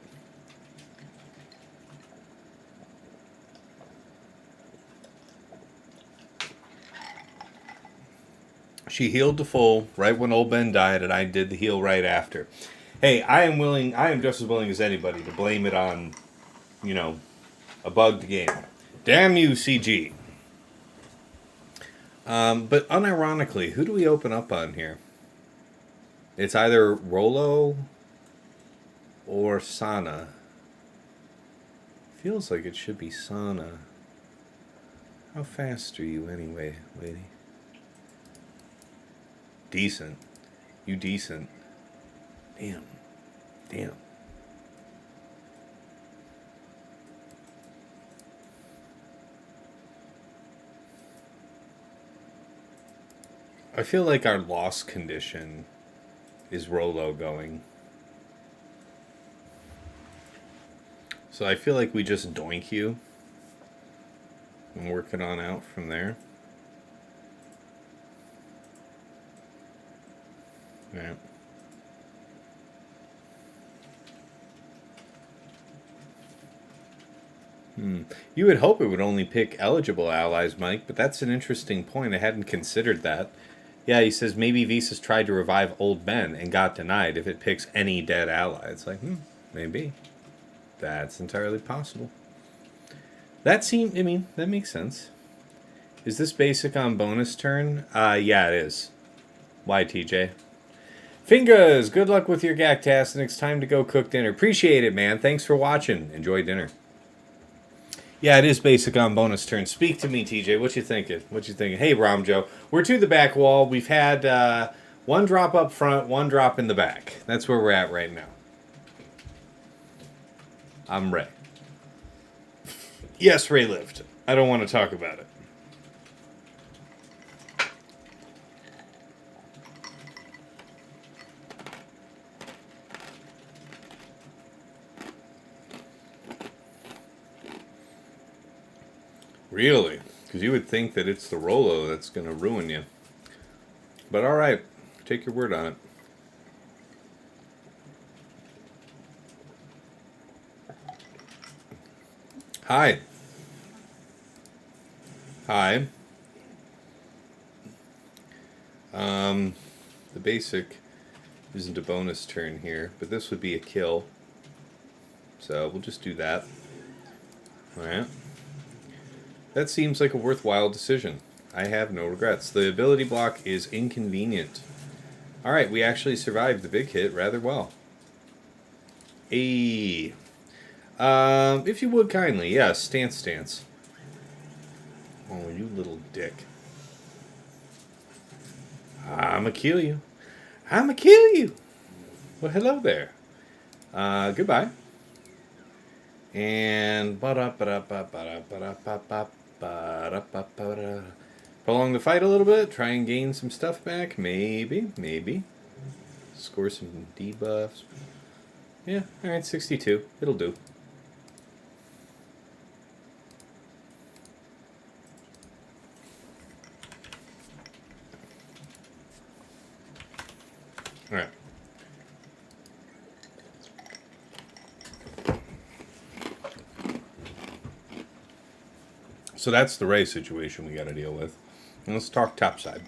She healed to full right when old Ben died, and I did the heal right after. Hey, I am just as willing as anybody to blame it on, you know, a bugged game. Damn you, CG. But unironically, who do we open up on here? It's either Rolo or Sana. Feels like it should be Sana. How fast are you anyway, lady? Decent. You decent. Damn. Damn. I feel like our loss condition is Rolo going. So I feel like we just doink you and work it on out from there. Yeah. You would hope it would only pick eligible allies, Mike, but that's an interesting point. I hadn't considered that. Yeah, he says maybe Visa's tried to revive old Ben and got denied if it picks any dead ally. It's like, maybe. That's entirely possible. That seems, I mean, that makes sense. Is this basic on bonus turn? Yeah, it is. Why, TJ? Fingers, good luck with your Gactas, and it's time to go cook dinner. Appreciate it, man. Thanks for watching. Enjoy dinner. Yeah, it is basic on bonus turn. Speak to me, TJ. What you thinking? What you thinking? Hey, Ramjo. We're to the back wall. We've had one drop up front, one drop in the back. That's where we're at right now. I'm Rey. Yes, Rey lived. I don't want to talk about it. Really? Because you would think that it's the Rolo that's going to ruin you. But alright, take your word on it. Hi. Hi. The basic isn't a bonus turn here, but this would be a kill. So we'll just do that. Alright. That seems like a worthwhile decision. I have no regrets. The ability block is inconvenient. Alright, we actually survived the big hit rather well. Hey. If you would kindly, yes, stance. Oh, you little dick. I'ma kill you. I'ma kill you. Well, hello there. Goodbye. And prolong the fight a little bit. Try and gain some stuff back. Maybe. score some debuffs. Yeah, alright, 62. It'll do. Alright. So that's the Rey situation we got to deal with. And let's talk topside.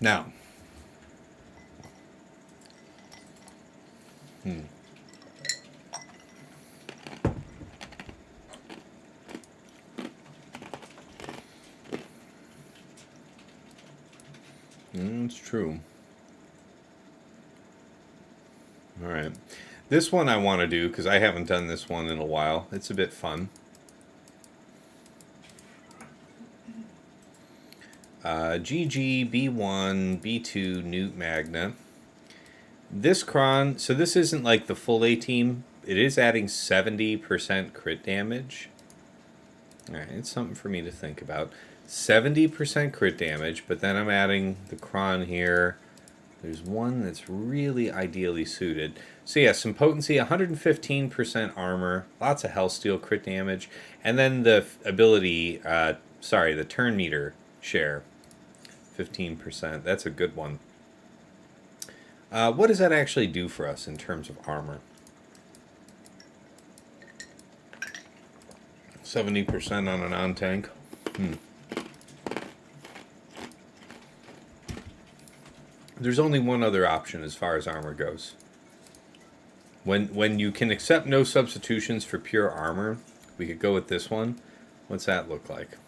Now. It's true. Alright. This one I want to do because I haven't done this one in a while. It's a bit fun. GG, B1, B2, Nute, Magna. This Cron, so this isn't like the full A team. It is adding 70% crit damage. Alright, it's something for me to think about. 70% crit damage, but then I'm adding the Cron here. There's one that's really ideally suited. So yeah, some potency, 115% armor, lots of Hellsteel crit damage, and then the ability, the turn meter share, 15%. That's a good one. What does that actually do for us in terms of armor? 70% on a non-tank. There's only one other option as far as armor goes. When you can accept no substitutions for pure armor, we could go with this one. What's that look like?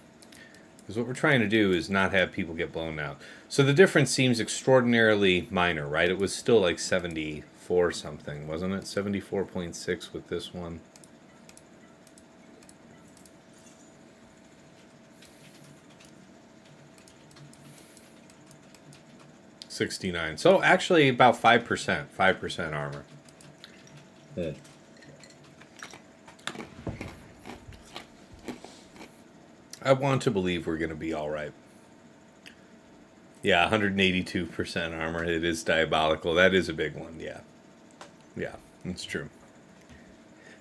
Because what we're trying to do is not have people get blown out. So the difference seems extraordinarily minor, right? It was still like 74 something, wasn't it? 74.6 with this one. $69. So actually about 5%. 5% armor. I want to believe we're going to be alright. Yeah, 182% armor. It is diabolical. That is a big one, yeah. Yeah, that's true.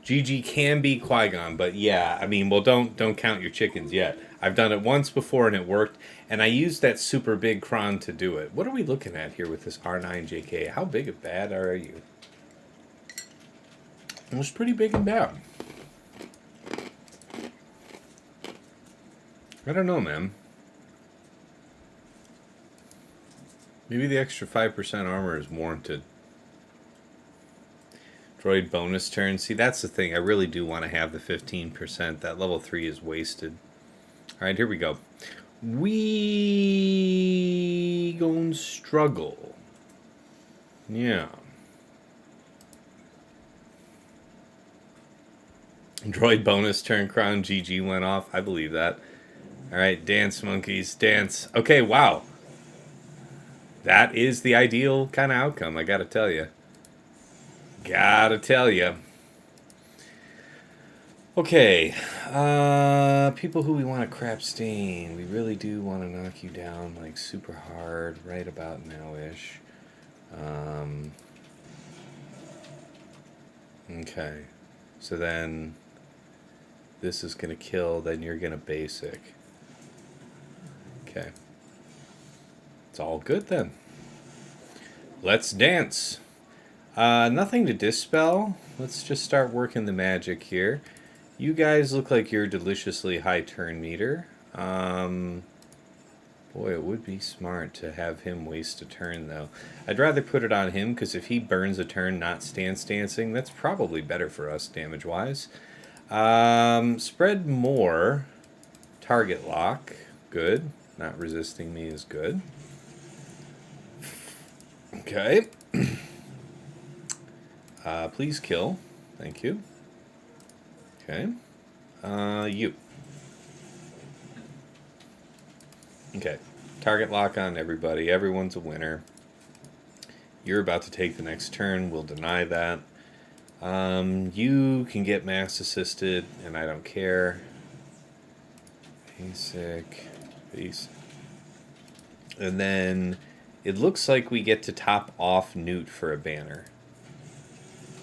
GG can be Qui-Gon, but yeah, I mean, well, don't count your chickens yet. I've done it once before and it worked, and I used that super big Cron to do it. What are we looking at here with this R9JK? How big and bad are you? It was pretty big and bad. I don't know, man. Maybe the extra 5% armor is warranted. Droid bonus turn. See, that's the thing. I really do want to have the 15%. That level 3 is wasted. Alright, here we go. We gonna struggle. Yeah. Droid bonus turn crown. GG went off. I believe that. Alright, dance, monkeys. Dance. Okay, wow. That is the ideal kind of outcome, I gotta tell you. Gotta tell you. Okay, people who we want to crap stain. We really do want to knock you down like super hard right about now-ish. Okay, so then this is going to kill, then you're going to basic. Okay. It's all good then. Let's dance. Nothing to dispel. Let's just start working the magic here. You guys look like you're deliciously high turn meter. Boy, it would be smart to have him waste a turn, though. I'd rather put it on him, because if he burns a turn not stancing, that's probably better for us damage-wise. Spread more. Target lock. Good. Not resisting me is good. Okay. Please kill. Thank you. Okay. You. Okay. Target lock on everybody. Everyone's a winner. You're about to take the next turn. We'll deny that. You can get mass assisted, and I don't care. Basic. And then it looks like we get to top off Nute for a banner.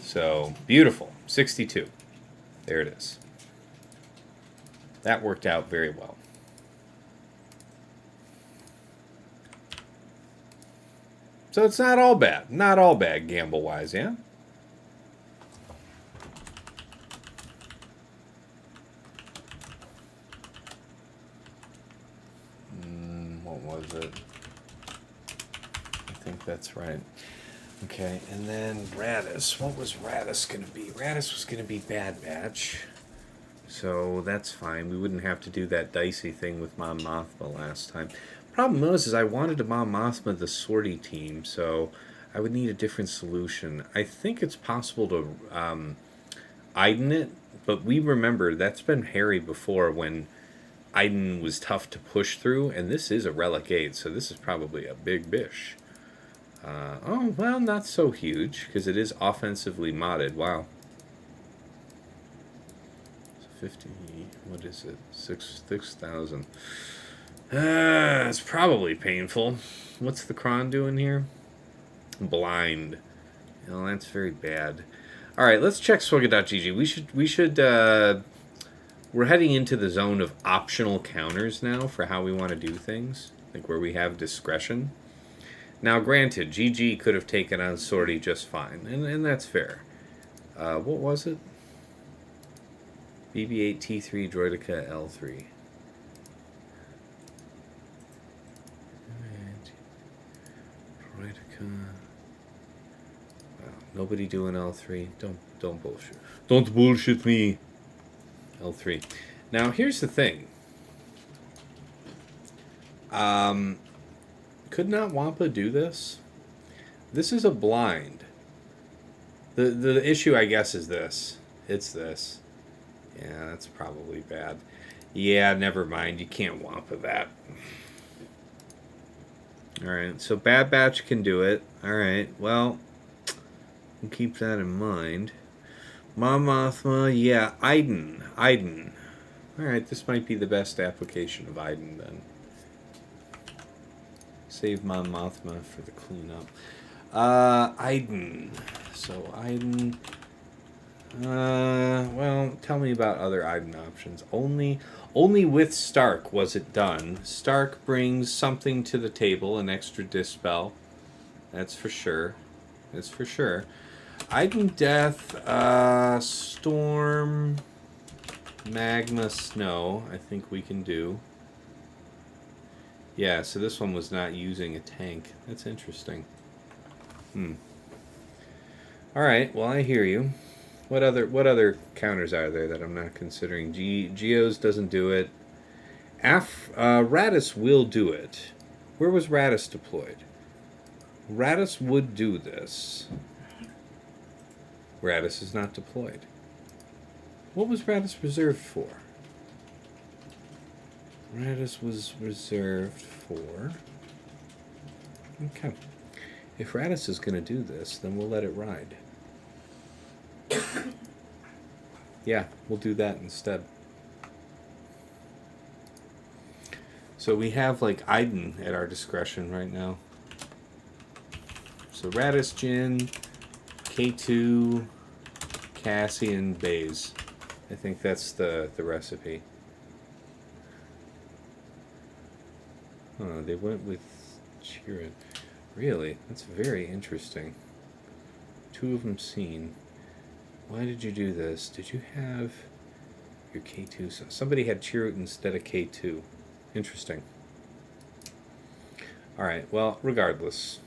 So, beautiful. 62. There it is. That worked out very well. So it's not all bad. Not all bad gamble-wise, yeah? What was it? I think that's right. Okay, and then Raddus. What was Raddus going to be? Raddus was going to be Bad Batch. So that's fine. We wouldn't have to do that dicey thing with Mon Mothma last time. Problem is I wanted to Mon Mothma the sortie team, so I would need a different solution. I think it's possible to Iden it, but we remember that's been hairy before when Iden was tough to push through, and this is a Relic 8, so this is probably a big bish. Oh, well, not so huge, because it is offensively modded. Wow. 50, what is it? 6,000. It's probably painful. What's the Kron doing here? Blind. Oh, that's very bad. Alright, let's check Swugga.gg. We should, we're heading into the zone of optional counters now for how we want to do things. Like where we have discretion. Now, granted, GG could have taken on Sortie just fine, and that's fair. What was it? BB-8 T3 Droidica L3. Droidica. Wow, nobody doing L3. Don't bullshit. Don't bullshit me. L3. Now here's the thing. Could not Wampa do this? This is a blind. The issue, I guess, is this. It's this. Yeah, that's probably bad. Yeah, never mind. You can't Wampa that. Alright, so Bad Batch can do it. Alright, well, we'll keep that in mind. Mon Mothma, yeah, Iden. Alright, this might be the best application of Iden, then. Save Mon Mothma for the cleanup. Iden. So, Iden... well, tell me about other Iden options. Only with Stark was it done. Stark brings something to the table, an extra dispel. That's for sure. Iden Death, Storm, Magma, Snow, I think we can do. Yeah, so this one was not using a tank. That's interesting. Alright, well, I hear you. What other counters are there that I'm not considering? Geos doesn't do it. Raddus will do it. Where was Raddus deployed? Raddus would do this. Raddus is not deployed. What was Raddus reserved for? Raddus was reserved for... Okay. If Raddus is going to do this, then we'll let it ride. Yeah, we'll do that instead. So we have, like, Iden at our discretion right now. So Raddus, Jin, K2, Cassian, Baze. I think that's the recipe. Huh, they went with Chirin. Really? That's very interesting. 2 of them seen. Why did you do this? Did you have your K2? Somebody had Chirrut instead of K2. Interesting. Alright, well, regardless.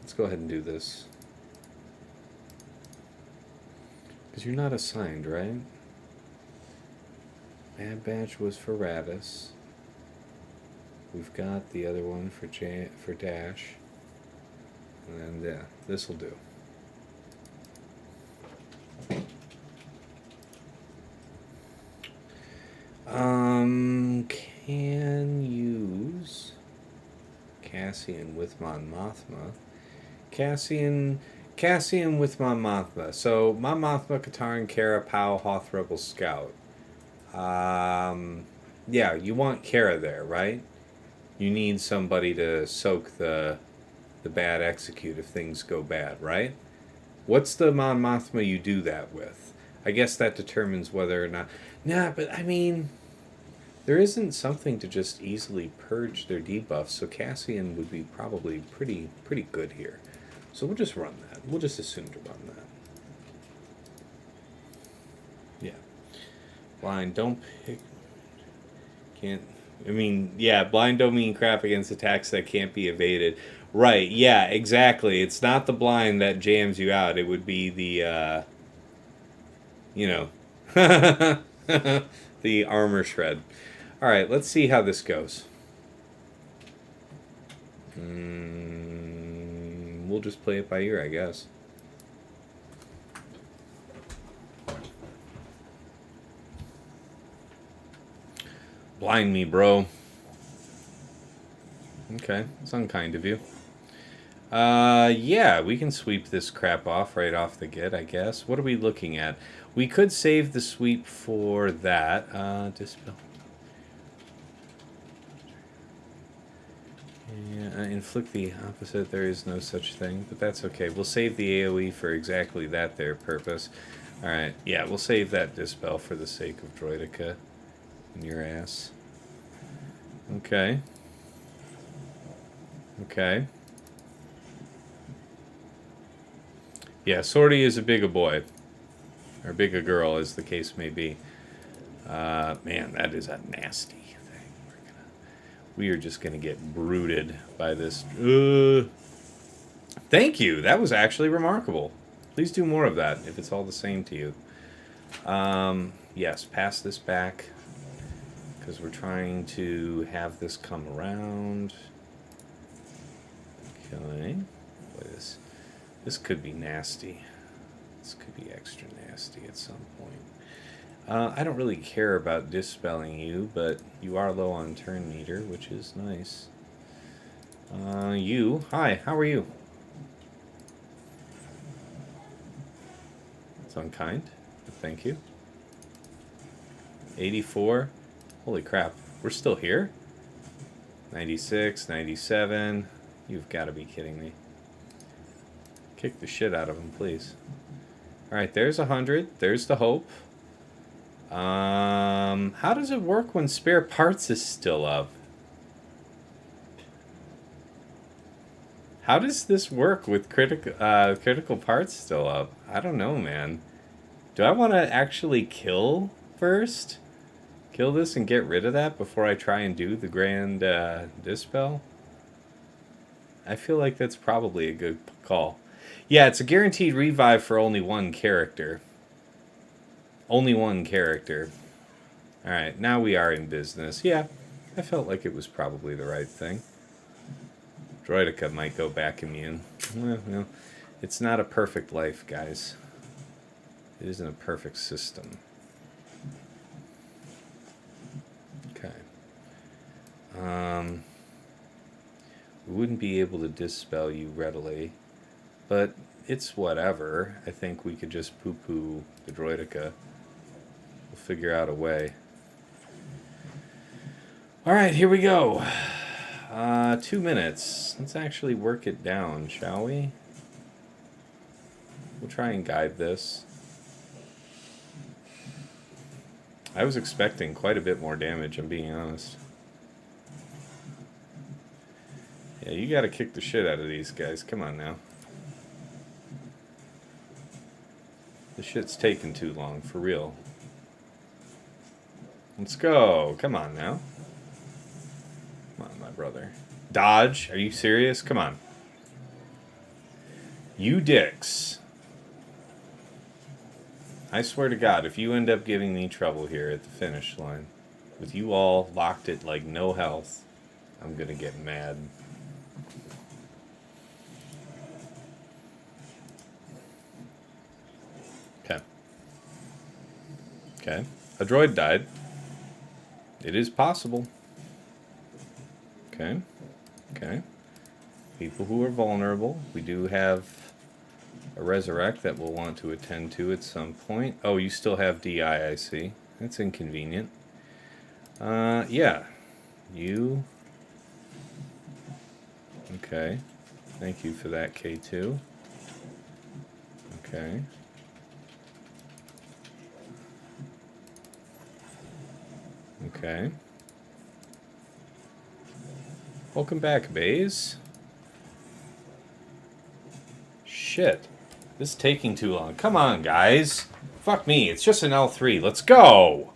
Let's go ahead and do this. Because you're not assigned, right? Bad Batch was for Raddus. We've got the other one for Dash. And yeah, this'll do. Can use Cassian with Mon Mothma. Cassian with Mon Mothma. So Mon Mothma, Katarn, Kara, Pow, Hoth, Rebel Scout. Yeah, you want Kara there, right? You need somebody to soak the bad execute if things go bad, right? What's the Mon Mothma you do that with? I guess that determines whether or not... Nah, but I mean... There isn't something to just easily purge their debuffs, so Cassian would be probably pretty good here. So we'll just run that. We'll just assume to run that. Yeah. Blind, don't pick... Can't... I mean, yeah, blind don't mean crap against attacks that can't be evaded. Right, yeah, exactly. It's not the blind that jams you out. It would be the, you know, the armor shred. All right, let's see how this goes. We'll just play it by ear, I guess. Blind me, bro. Okay, it's unkind of you. Yeah, we can sweep this crap off right off the get, I guess. What are we looking at? We could save the sweep for that. Dispel. Yeah, inflict the opposite. There is no such thing, but that's okay. We'll save the AoE for exactly that there purpose. Alright, yeah, we'll save that Dispel for the sake of Droidica in your ass. Okay. Okay. Yeah, Sortie is a bigger boy. Or bigger girl, as the case may be. Man, that is a nasty thing. We are just going to get brooded by this. Thank you. That was actually remarkable. Please do more of that if it's all the same to you. Yes, pass this back. Because we're trying to have this come around. Okay. Boy, this could be nasty. This could be extra nasty at some point. I don't really care about dispelling you, but you are low on turn meter, which is nice. You. Hi, how are you? It's unkind, but thank you. 84. Holy crap. We're still here? 96, 97. You've got to be kidding me. Kick the shit out of him, please. Alright, there's 100. There's the hope. How does it work when spare parts is still up? How does this work with critical parts still up? I don't know, man. Do I want to actually kill first? Kill this and get rid of that before I try and do the grand dispel? I feel like that's probably a good call. Yeah, it's a guaranteed revive for only one character. Only one character. Alright, now we are in business. Yeah, I felt like it was probably the right thing. Droidica might go back immune. Well, it's not a perfect life, guys. It isn't a perfect system. Okay. We wouldn't be able to dispel you readily, but it's whatever. I think we could just poo-poo the Droidica. We'll figure out a way. Alright, here we go. 2 minutes. Let's actually work it down, shall we? We'll try and guide this. I was expecting quite a bit more damage, I'm being honest. Yeah, you gotta kick the shit out of these guys. Come on now. The shit's taking too long, for real. Let's go. Come on now. Come on, my brother. Dodge? Are you serious? Come on. You dicks. I swear to God, if you end up giving me trouble here at the finish line, with you all locked at like no health, I'm gonna get mad. Okay. Okay. A droid died. It is possible. Okay. Okay. People who are vulnerable. We do have a resurrect that we'll want to attend to at some point. Oh, you still have DI, I see. That's inconvenient. Yeah. You. Okay. Thank you for that, K2. Okay. Okay. Welcome back, Baze. Shit. This is taking too long. Come on, guys. Fuck me. It's just an L3. Let's go.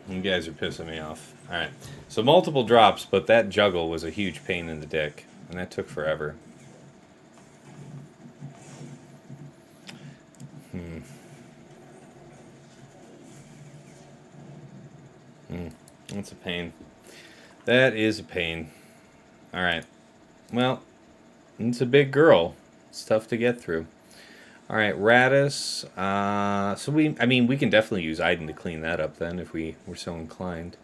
You guys are pissing me off. Alright. So multiple drops, but that juggle was a huge pain in the dick. And that took forever. That's a pain. That is a pain. Alright. Well, it's a big girl. It's tough to get through. Alright, Raddus. We can definitely use Iden to clean that up then if we were so inclined.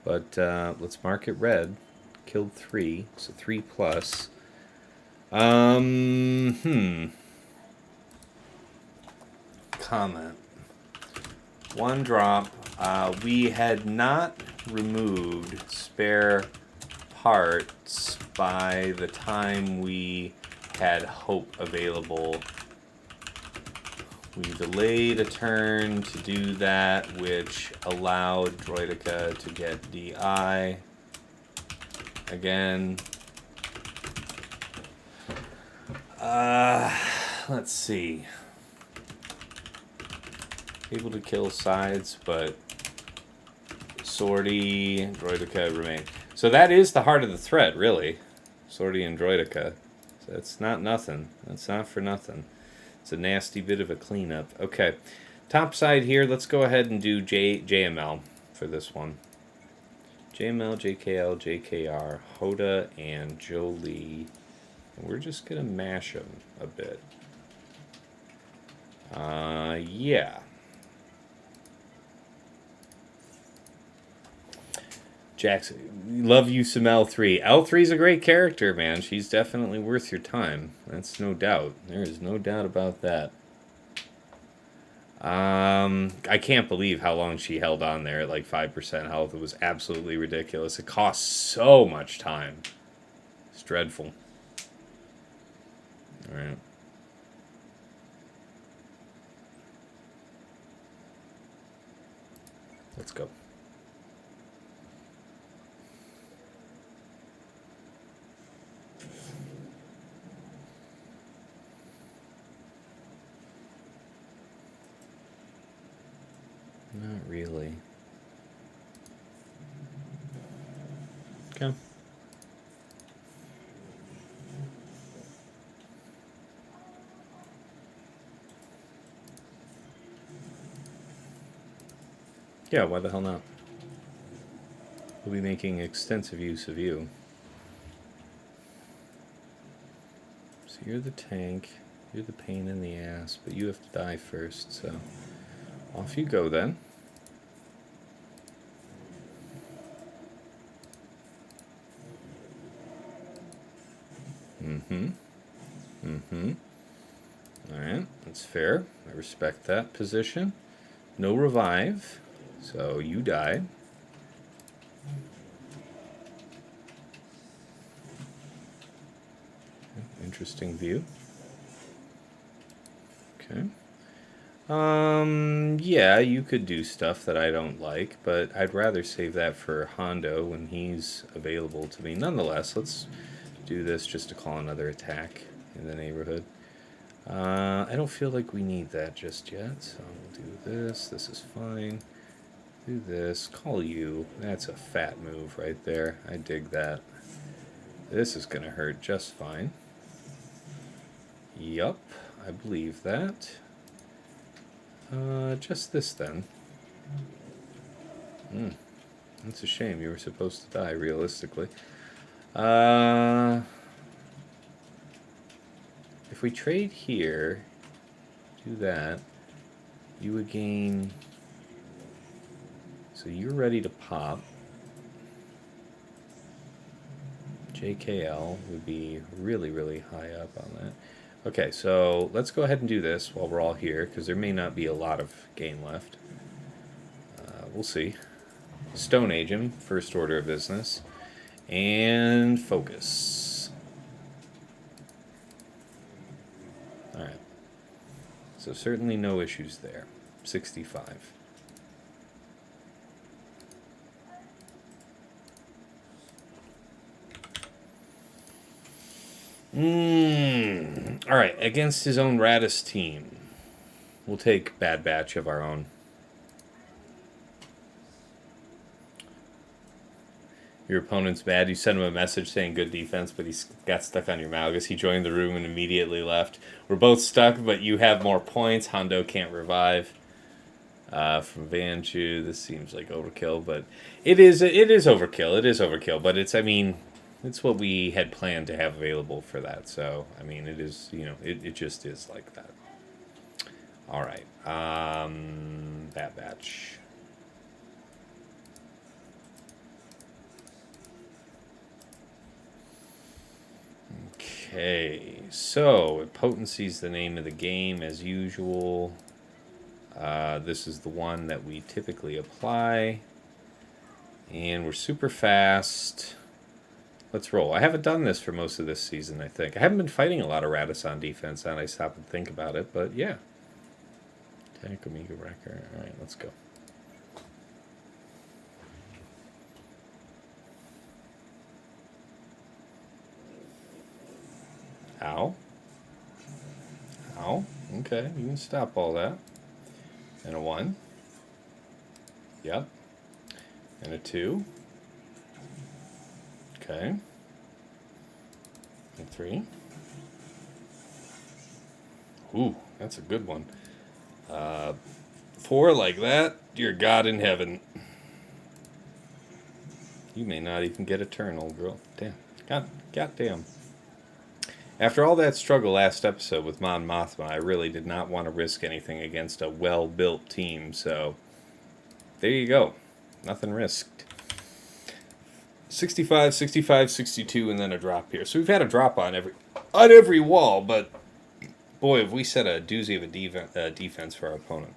But let's mark it red. Killed 3, so 3 plus. Comment. 1 drop. We had not removed spare parts by the time we had hope available. We delayed a turn to do that, which allowed Droidica to get DI. Again. Let's see. Able to kill sides, but Sortie and Droidica remain. So that is the heart of the threat, really. Sortie and Droidica. So it's not nothing. That's not for nothing. It's a nasty bit of a cleanup. Okay. Top side here, let's go ahead and do JML for this one. JML, JKL, JKR, Hoda, and Jolie. And we're just going to mash them a bit. Yeah. Jackson, love you some L3. L3's a great character, man. She's definitely worth your time. That's no doubt. There is no doubt about that. I can't believe how long she held on there at like 5% health. It was absolutely ridiculous. It costs so much time. It's dreadful. All right. Let's go. Not really. Okay. Yeah, why the hell not? We'll be making extensive use of you. So you're the tank, you're the pain in the ass, but you have to die first, so off you go then. Alright, that's fair. I respect that position. No revive, so you die. Interesting view. Okay. Yeah, you could do stuff that I don't like, but I'd rather save that for Hondo when he's available to me. Nonetheless, let's do this just to call another attack in the neighborhood. I don't feel like we need that just yet, so we'll do this. This is fine. Do this. Call you. That's a fat move right there. I dig that. This is going to hurt just fine. Yup, I believe that. Just this then. That's a shame. You were supposed to die, realistically. If we trade here, do that. You would gain... So you're ready to pop. JKL would be really, really high up on that. Okay, so let's go ahead and do this while we're all here, because there may not be a lot of gain left. We'll see. Stone Age him, first order of business. And focus. Alright. So certainly no issues there. 65. Alright, against his own Raddus team. We'll take Bad Batch of our own. Your opponent's bad. You send him a message saying good defense, but he got stuck on your Malgus. He joined the room and immediately left. We're both stuck, but you have more points. Hondo can't revive. From Vanju, this seems like overkill, but it is overkill. It is overkill, but it's, I mean, it's what we had planned to have available for that. So, I mean, it is, you know, it just is like that. All right. Bad Batch. Okay, so potency's the name of the game as usual. This is the one that we typically apply. And we're super fast. Let's roll. I haven't done this for most of this season, I think. I haven't been fighting a lot of Raddus on defense, and I stop and think about it, but yeah. Tank, Omega Wrecker. Alright, let's go. Ow. Ow. Okay, you can stop all that. And a 1. Yep. And a 2. Okay. And 3. Ooh, that's a good one. 4 like that, dear God in heaven. You may not even get a turn, old girl. Damn. God damn. After all that struggle last episode with Mon Mothma, I really did not want to risk anything against a well-built team, so there you go. Nothing risked. 65, 65, 62, and then a drop here. So we've had a drop on every wall, but boy, have we set a doozy of a defense for our opponent.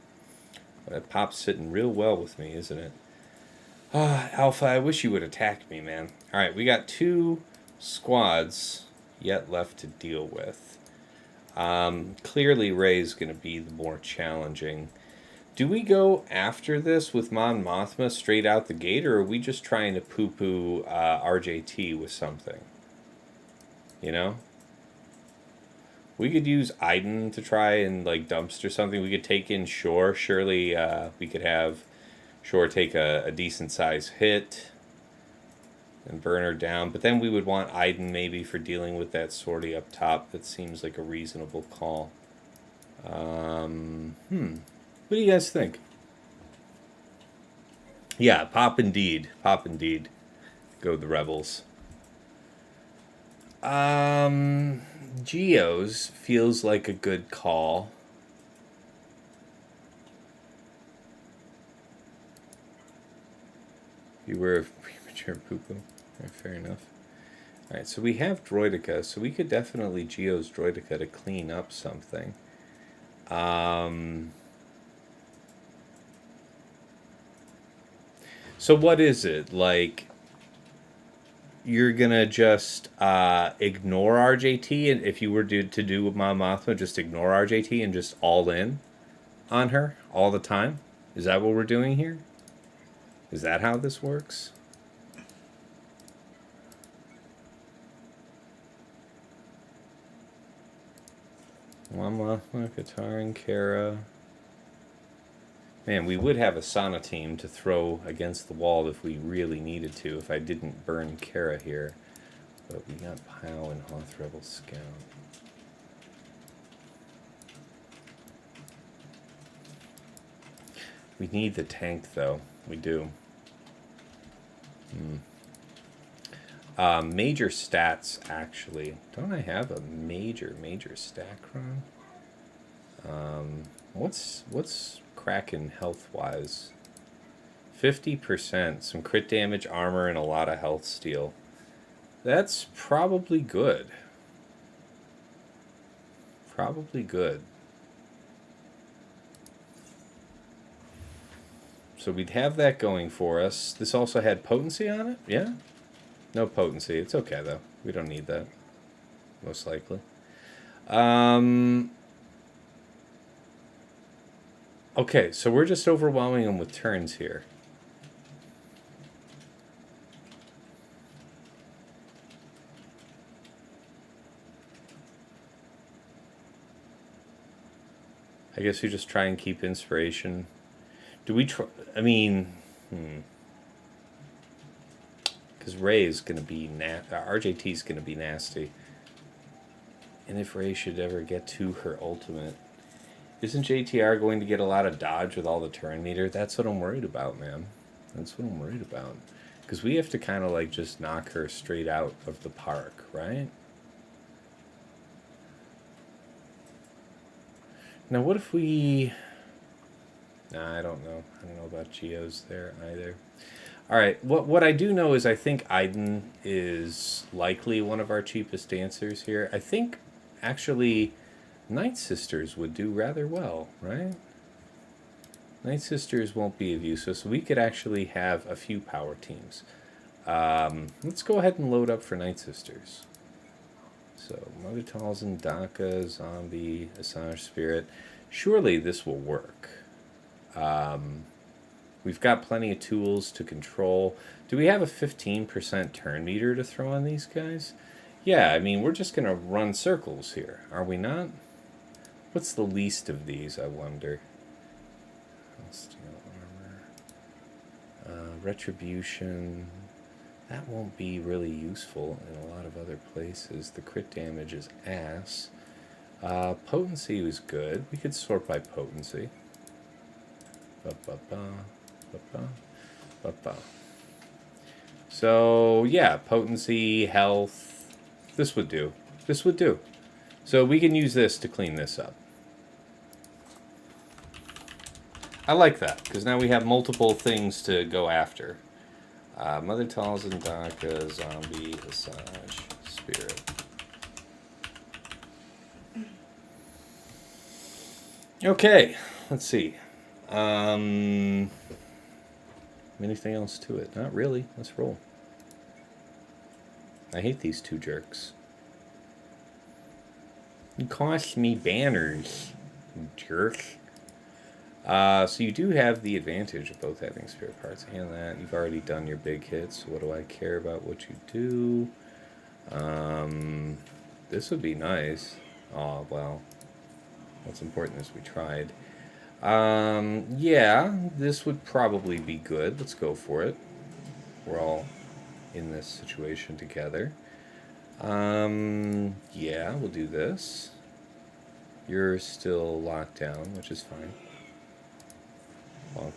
That pop's sitting real well with me, isn't it? Alpha, I wish you would attack me, man. All right, we got 2 squads yet left to deal with. Clearly Rey's going to be the more challenging. Do we go after this with Mon Mothma straight out the gate, or are we just trying to poo-poo RJT with something? You know? We could use Iden to try and, like, dumpster something. We could take in Shore. Surely we could have Shore take a decent-sized hit and burn her down. But then we would want Iden maybe for dealing with that sortie up top. That seems like a reasonable call. What do you guys think? Yeah, pop indeed. Pop indeed. Go the Rebels. Geos feels like a good call. You were a premature poo-poo. Fair enough. Alright, so we have Droideka, so we could definitely Geos Droideka to clean up something. So what is it? Like, you're gonna just ignore RJT, and if you were to do with Mon Mothma, just ignore RJT and just all in on her all the time? Is that what we're doing here? Is that how this works? Mon Mothma, Katarin, Kara. Man, we would have a Sana team to throw against the wall if we really needed to, if I didn't burn Kara here. But we got Pow and Hoth Rebel Scout. We need the tank, though. We do. Major stats, actually. Don't I have a major stat cron? What's Kraken health-wise? 50%. Some crit damage, armor, and a lot of health steal. That's probably good. Probably good. So we'd have that going for us. This also had potency on it? Yeah? No potency. It's okay, though. We don't need that. Most likely. Okay, so we're just overwhelming them with turns here. I guess you just try and keep inspiration. Do we try... I mean... Because Rey is going to be... RJT is going to be nasty. And if Rey should ever get to her ultimate... Isn't JTR going to get a lot of dodge with all the turn meter? That's what I'm worried about, man. That's what I'm worried about. Because we have to kind of like just knock her straight out of the park, right? Now, what if we... Nah, I don't know. I don't know about Geos there either. All right, what I do know is I think Iden is likely one of our cheapest dancers here. I think, actually, Night Sisters would do rather well, right? Night Sisters won't be of use, so we could actually have a few power teams. Let's go ahead and load up for Night Sisters. So, Mother Talzin, Daka, Zombie, Assange Spirit. Surely this will work. We've got plenty of tools to control. Do we have a 15% turn meter to throw on these guys? Yeah, I mean, we're just going to run circles here, are we not? What's the least of these, I wonder? Steel armor. Retribution. That won't be really useful in a lot of other places. The crit damage is ass. Potency was good. We could sort by potency. So, yeah, potency, health. This would do. This would do. So we can use this to clean this up. I like that, because now we have multiple things to go after. Mother Talzin, Daka, Zombie, Assange, Spirit. Okay, let's see. Anything else to it? Not really. Let's roll. I hate these two jerks. You cost me banners, you jerk. So you do have the advantage of both having spirit parts and that. You've already done your big hits. So what do I care about what you do? This would be nice. Oh, well. What's important is we tried. Yeah, this would probably be good. Let's go for it. We're all in this situation together. Yeah, we'll do this. You're still locked down, which is fine. Bonk,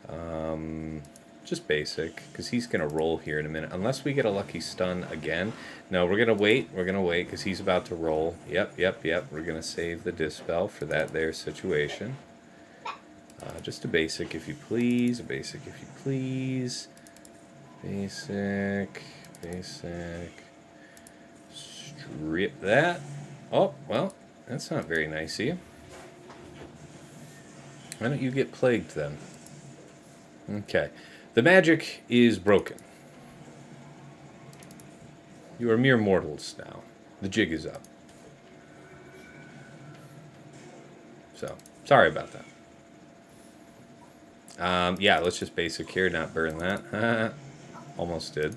bonk. Just basic, because he's going to roll here in a minute. Unless we get a lucky stun again. No, we're going to wait. We're going to wait, because he's about to roll. Yep. We're going to save the Dispel for that there situation. Just a basic, if you please. A basic, if you please. Basic. Strip that. Oh, well, that's not very nice of you. Why don't you get plagued then? Okay. The magic is broken. You are mere mortals now. The jig is up. So, sorry about that. Yeah, let's just basic here, not burn that. Almost did.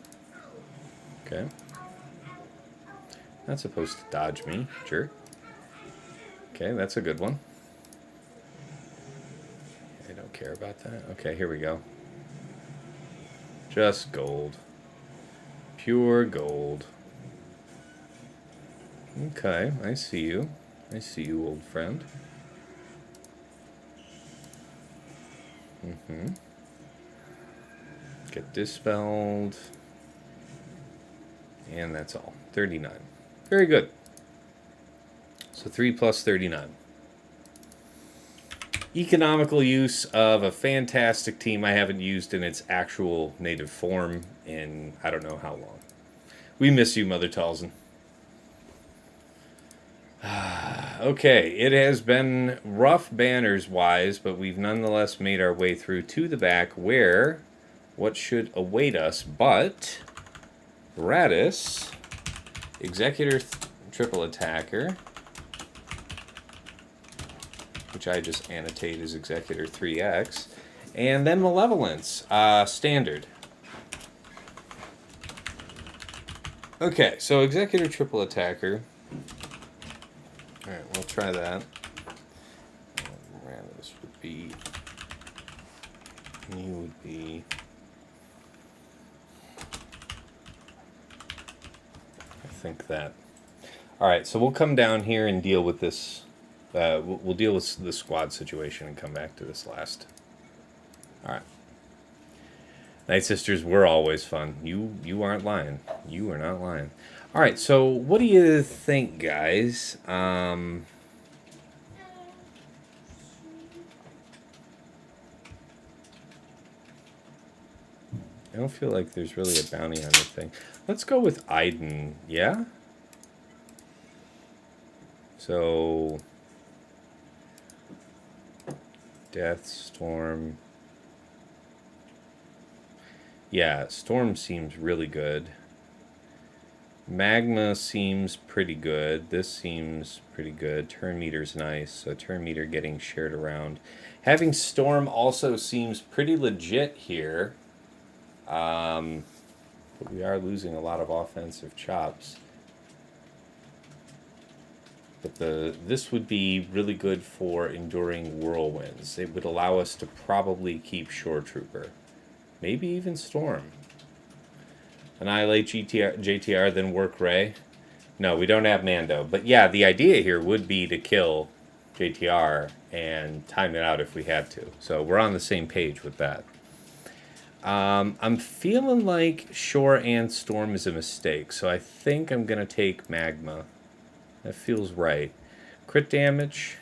Okay. Not supposed to dodge me, jerk. Okay, that's a good one. I don't care about that. Okay, here we go. Just gold. Pure gold. Okay, I see you. I see you, old friend. Get dispelled. And that's all. 39. Very good. So 3 plus 39. economical use of a fantastic team I haven't used in its actual native form in I don't know how long. We miss you, Mother Talzin. Okay, it has been rough banners-wise, but we've nonetheless made our way through to the back where what should await us but Raddus, Executor triple attacker, which I just annotate as Executor 3X, and then Malevolence, standard. Okay, so Executor triple attacker. Alright, we'll try that. Raddus would be... You would be... I think that. Alright, so we'll come down here and deal with this. We'll deal with the squad situation and come back to this last. Alright. Night Sisters were always fun. You aren't lying. You are not lying. Alright, so what do you think, guys? I don't feel like there's really a bounty on the thing. Let's go with Iden, yeah? So... Death, Storm... Yeah, Storm seems really good. Magma seems pretty good. This seems pretty good. Turn meter's nice. So turn meter getting shared around. Having Storm also seems pretty legit here. But we are losing a lot of offensive chops. But this would be really good for enduring whirlwinds. It would allow us to probably keep Shore Trooper. Maybe even Storm. Annihilate JTR, then work Rey. No, we don't have Mando. But yeah, the idea here would be to kill JTR and time it out if we had to. So we're on the same page with that. I'm feeling like Shore and Storm is a mistake. So I think I'm going to take Magma. That feels right. Crit damage.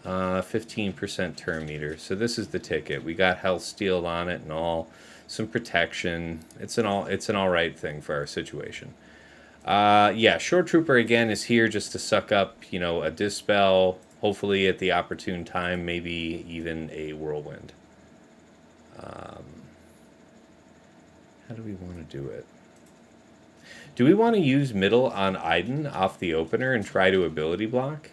15% turn meter. So this is the ticket. We got health steal on it and all. Some protection. It's an all right thing for our situation. Yeah, Shore Trooper again is here just to suck up, you know, a dispel. Hopefully at the opportune time, maybe even a whirlwind. How do we want to do it? Do we want to use middle on Iden off the opener and try to ability block?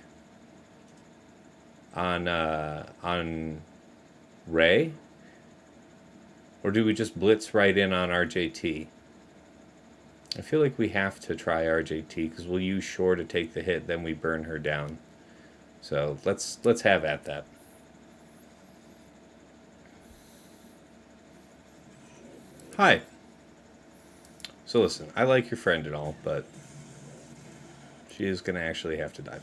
On Rey? Or do we just blitz right in on RJT? I feel like we have to try RJT because we'll use Shore to take the hit, then we burn her down. So let's have at that. Hi. So listen, I like your friend and all, but she is going to actually have to die.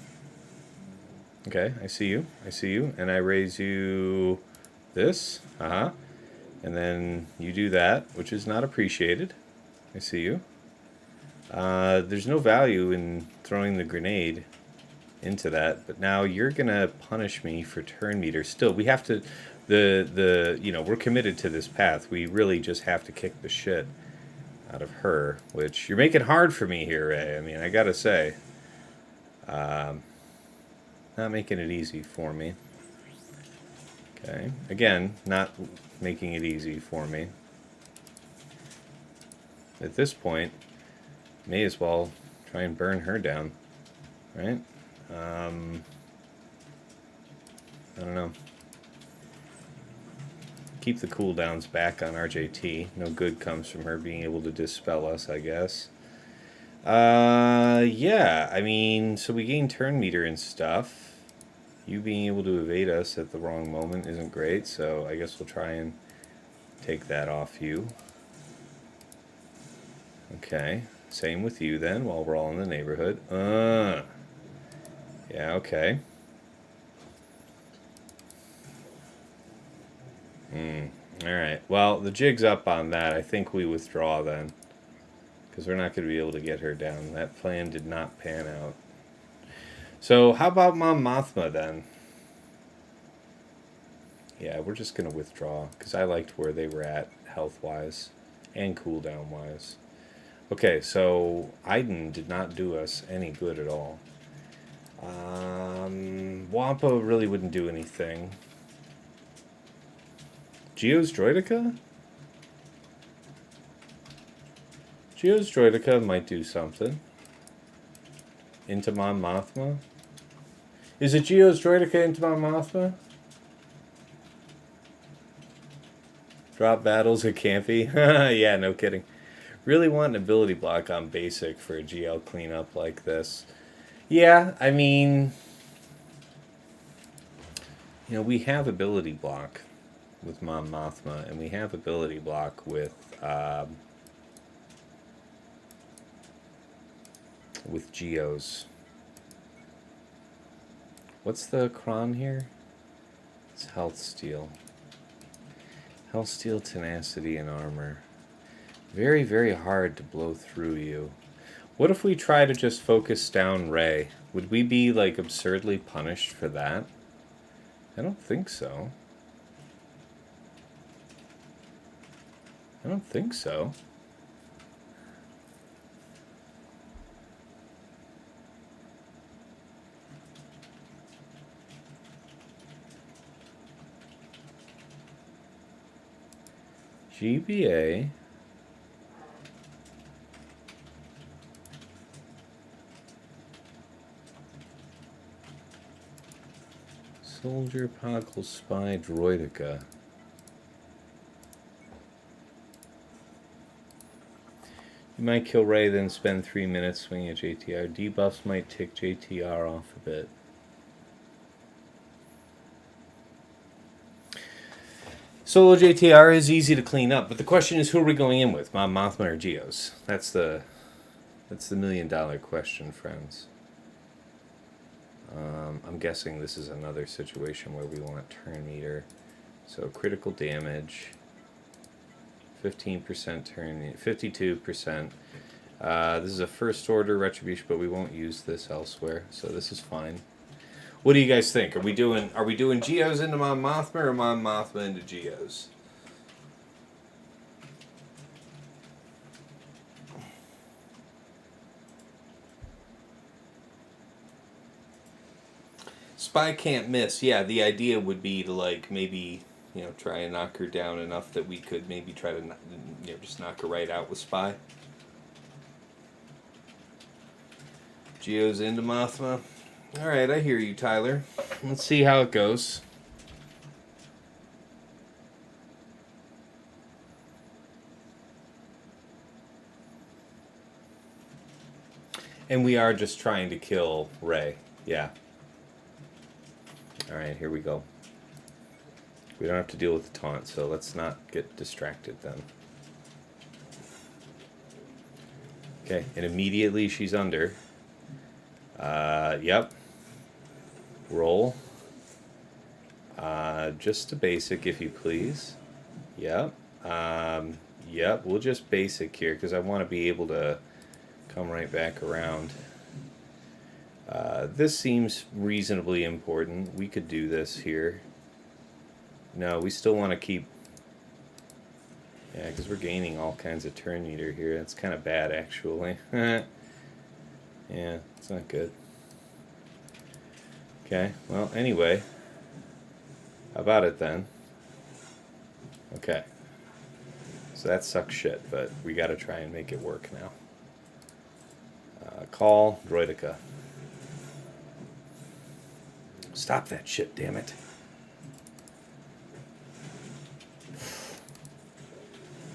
Okay, I see you. I see you. And I raise you this. Uh-huh. And then you do that, which is not appreciated. I see you. There's no value in throwing the grenade into that, but now you're going to punish me for turn meter. Still, we have to... you know, we're committed to this path. We really just have to kick the shit out of her, which you're making hard for me here, Ray. I mean, I gotta say. Not making it easy for me. Okay. Again, not making it easy for me. At this point, may as well try and burn her down. Right? I don't know. Keep the cooldowns back on RJT. No good comes from her being able to dispel us, I guess. Yeah, I mean, so we gain turn meter and stuff. You being able to evade us at the wrong moment isn't great, so I guess we'll try and take that off you. Okay, same with you then, while we're all in the neighborhood. Yeah, okay. Alright, well, the jig's up on that. I think we withdraw then. Because we're not going to be able to get her down. That plan did not pan out. So how about Mom Mothma then? Yeah, we're just going to withdraw because I liked where they were at health-wise and cooldown-wise. Okay, so Iden did not do us any good at all. Wampa really wouldn't do anything. Geos Droidica? Geos Droidica might do something. Into Mon Mothma? Is it Geos Droidica into Mon Mothma? Drop battles at Campy? Yeah, no kidding. Really want an ability block on basic for a GL cleanup like this. Yeah, I mean, you know, we have ability block with Mon Mothma, and we have ability block with Geos. What's the cron here? It's health steal. Health steal, tenacity, and armor. Very, very hard to blow through you. What if we try to just focus down Rey? Would we be, like, absurdly punished for that? I don't think so. I don't think so. GBA. Soldier, Poggle, Spy, Droidica. You might kill Rey, then spend 3 minutes swinging at JTR. Debuffs might tick JTR off a bit. Solo JTR is easy to clean up, but the question is, who are we going in with? Mon Mothma or Geos? That's the $1,000,000 question, friends. I'm guessing this is another situation where we want turn meter. So critical damage, 15% turn, 52%. This is a first order retribution, but we won't use this elsewhere, so this is fine. What do you guys think? Are we doing Geos into Mon Mothma or Mon Mothma into Geos? Spy can't miss. Yeah, the idea would be to, like, maybe, you know, try and knock her down enough that we could maybe try to, you know, just knock her right out with Spy. Geos into Mothma. Alright, I hear you, Tyler. Let's see how it goes. And we are just trying to kill Rey. Yeah. Alright, here we go. We don't have to deal with the taunt, so let's not get distracted then. Okay, and immediately she's under. Yep. Roll. Just a basic, if you please. Yep. Yep, we'll just basic here, because I want to be able to come right back around. This seems reasonably important. We could do this here. No, we still want to keep... Yeah, because we're gaining all kinds of turn meter here. That's kind of bad, actually. Yeah, it's not good. Okay, well, anyway. How about it, then? Okay. So that sucks shit, but we gotta try and make it work now. Call Droidica. Stop that shit, damn it.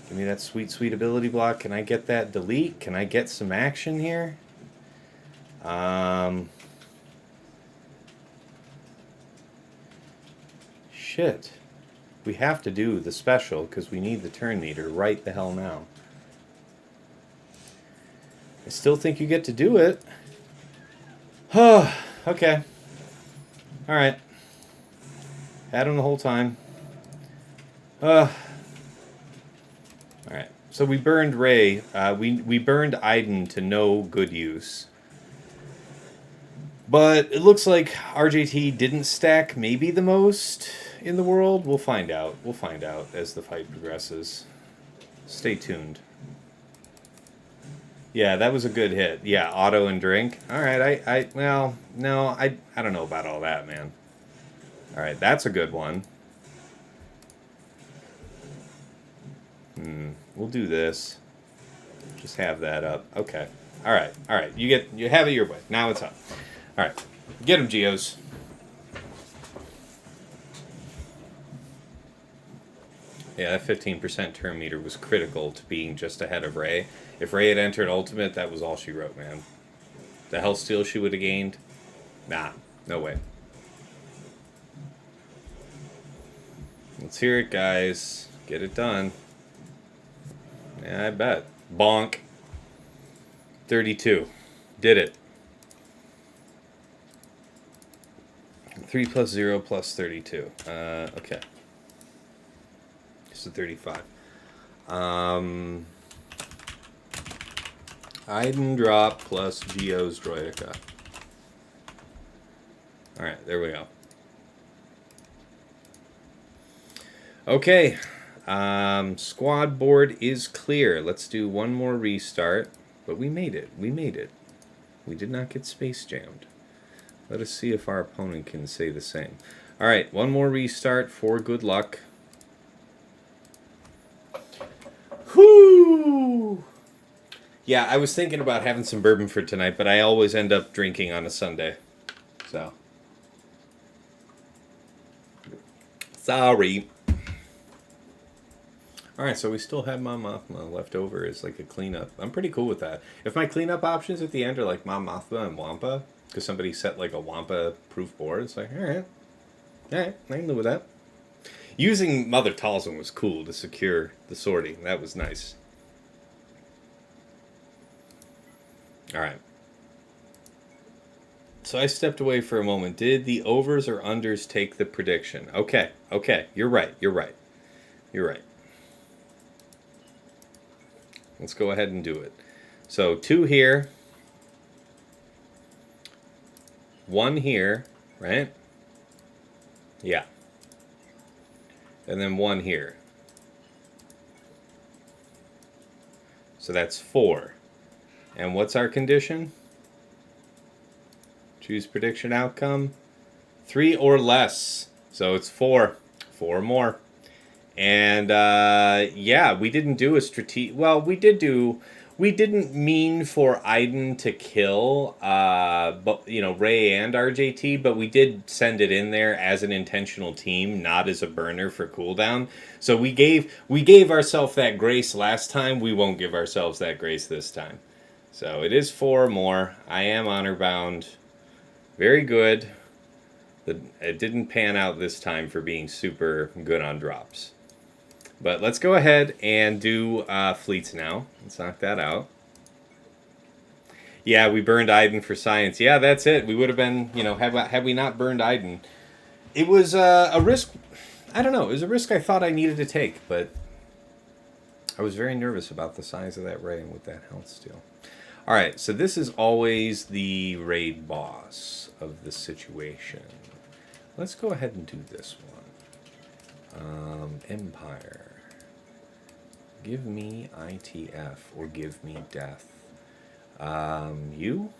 Give me that sweet, sweet ability block. Can I get that delete? Can I get some action here? Shit. We have to do the special because we need the turn meter right the hell now. I still think you get to do it. Okay. Alright. Had him the whole time. Alright. So we burned Rey. We burned Iden to no good use. But it looks like RJT didn't stack maybe the most in the world. We'll find out. We'll find out as the fight progresses. Stay tuned. Yeah, that was a good hit. Yeah, auto and drink. All right, well, no, I don't know about all that, man. All right, that's a good one. We'll do this. Just have that up. Okay. All right. You have it your way. Now it's up. All right. Get him, Geos. Yeah, that 15% turn meter was critical to being just ahead of Rey. If Rey had entered Ultimate, that was all she wrote, man. The health steal she would have gained? Nah, no way. Let's hear it, guys. Get it done. Yeah, I bet. Bonk. 32. Did it. 3 plus 0 plus 32. Okay. So 35. Iden drop plus Geos Droidica. Alright, there we go. Okay. Squad board is clear. Let's do one more restart. But we made it. We made it. We did not get space jammed. Let us see if our opponent can say the same. Alright, one more restart for good luck. Whoo! Yeah, I was thinking about having some bourbon for tonight, but I always end up drinking on a Sunday. So. Sorry. Alright, so we still have Mon Mothma left over as like a cleanup. I'm pretty cool with that. If my cleanup options at the end are like Mon Mothma and Wampa, because somebody set like a Wampa proof board, it's like, alright, I can live with that. Using Mother Talzin was cool to secure the sorting. That was nice. Alright. So I stepped away for a moment. Did the overs or unders take the prediction? Okay, you're right. Let's go ahead and do it. So 2 here. 1 here, right? Yeah. And then 1 here. So that's 4. And what's our condition? Choose prediction outcome. 3 or less. So it's 4. 4 more. And yeah, we didn't do a strategic. Well, we didn't mean for Iden to kill, but Rey and RJT, but we did send it in there as an intentional team, not as a burner for cooldown. So we gave ourselves that grace last time. We won't give ourselves that grace this time. So it is 4 more. I am honor bound. Very good. It didn't pan out this time for being super good on drops. But let's go ahead and do fleets now. Let's knock that out. Yeah, we burned Iden for science. Yeah, that's it. We would have been, had we not burned Iden. It was a risk. I don't know. It was a risk I thought I needed to take, but I was very nervous about the size of that Rey and with that health steal. All right, so this is always the raid boss of the situation. Let's go ahead and do this one. Empire. Give me ITF or give me death. You.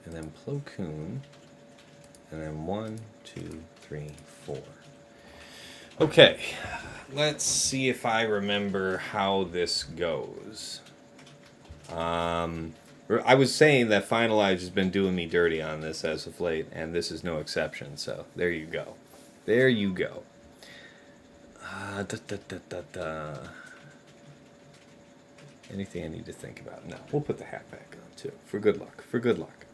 And then Plo Koon. And then 1, 2, 3, 4. Okay. Let's see if I remember how this goes. I was saying that Finalizer has been doing me dirty on this as of late, and this is no exception, so there you go. There you go. Anything I need to think about? No, we'll put the hat back on, too, for good luck. For good luck.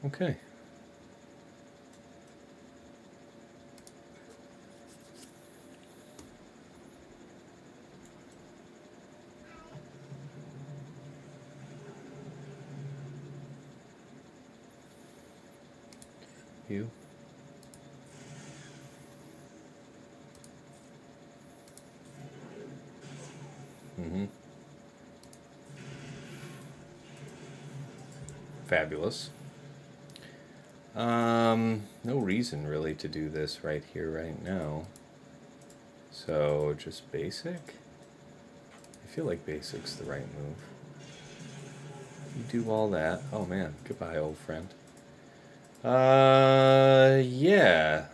Okay. You. Fabulous. No reason really to do this right here, right now. So, just basic? I feel like basic's the right move. You do all that. Oh man, goodbye, old friend. Yeah.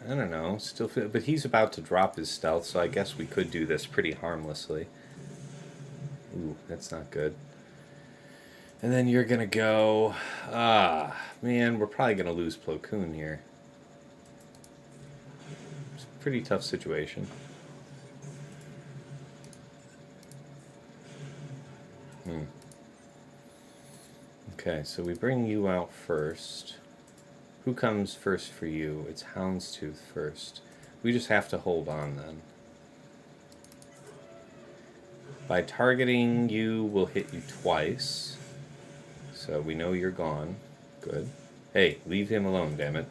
I don't know. Still feel, but he's about to drop his stealth, so I guess we could do this pretty harmlessly. Ooh, that's not good. And then you're gonna go... man, we're probably gonna lose Plo Koon here. It's a pretty tough situation. Okay, so we bring you out first. Who comes first for you? It's Houndstooth first. We just have to hold on then. By targeting you, we'll hit you twice. So we know you're gone. Good. Hey, leave him alone, damn it.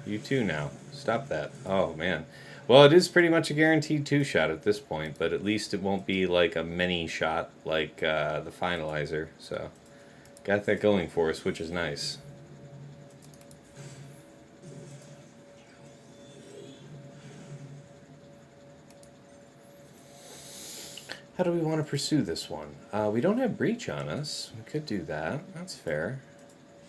You too now. Stop that. Oh, man. Well, it is pretty much a guaranteed 2-shot at this point, but at least it won't be like a mini-shot like the Finalizer. So, got that going for us, which is nice. How do we want to pursue this one? We don't have Breach on us. We could do that. That's fair.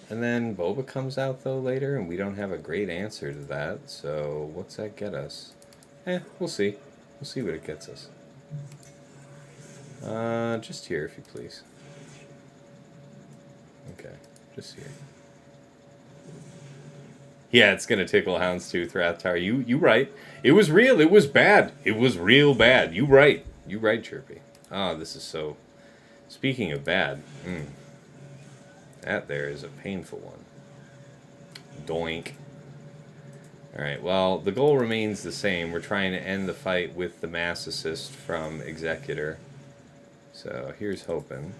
And then Boba comes out, though, later, and we don't have a great answer to that. So what's that get us? We'll see. We'll see what it gets us. Just here, if you please. Okay, just here. Yeah, it's gonna tickle Houndstooth, Rathtar. You right. It was real. It was bad. It was real bad. You right. You right, Chirpy. Ah, this is so... Speaking of bad, that there is a painful one. Doink. Alright, well, the goal remains the same. We're trying to end the fight with the mass assist from Executor. So, here's hoping.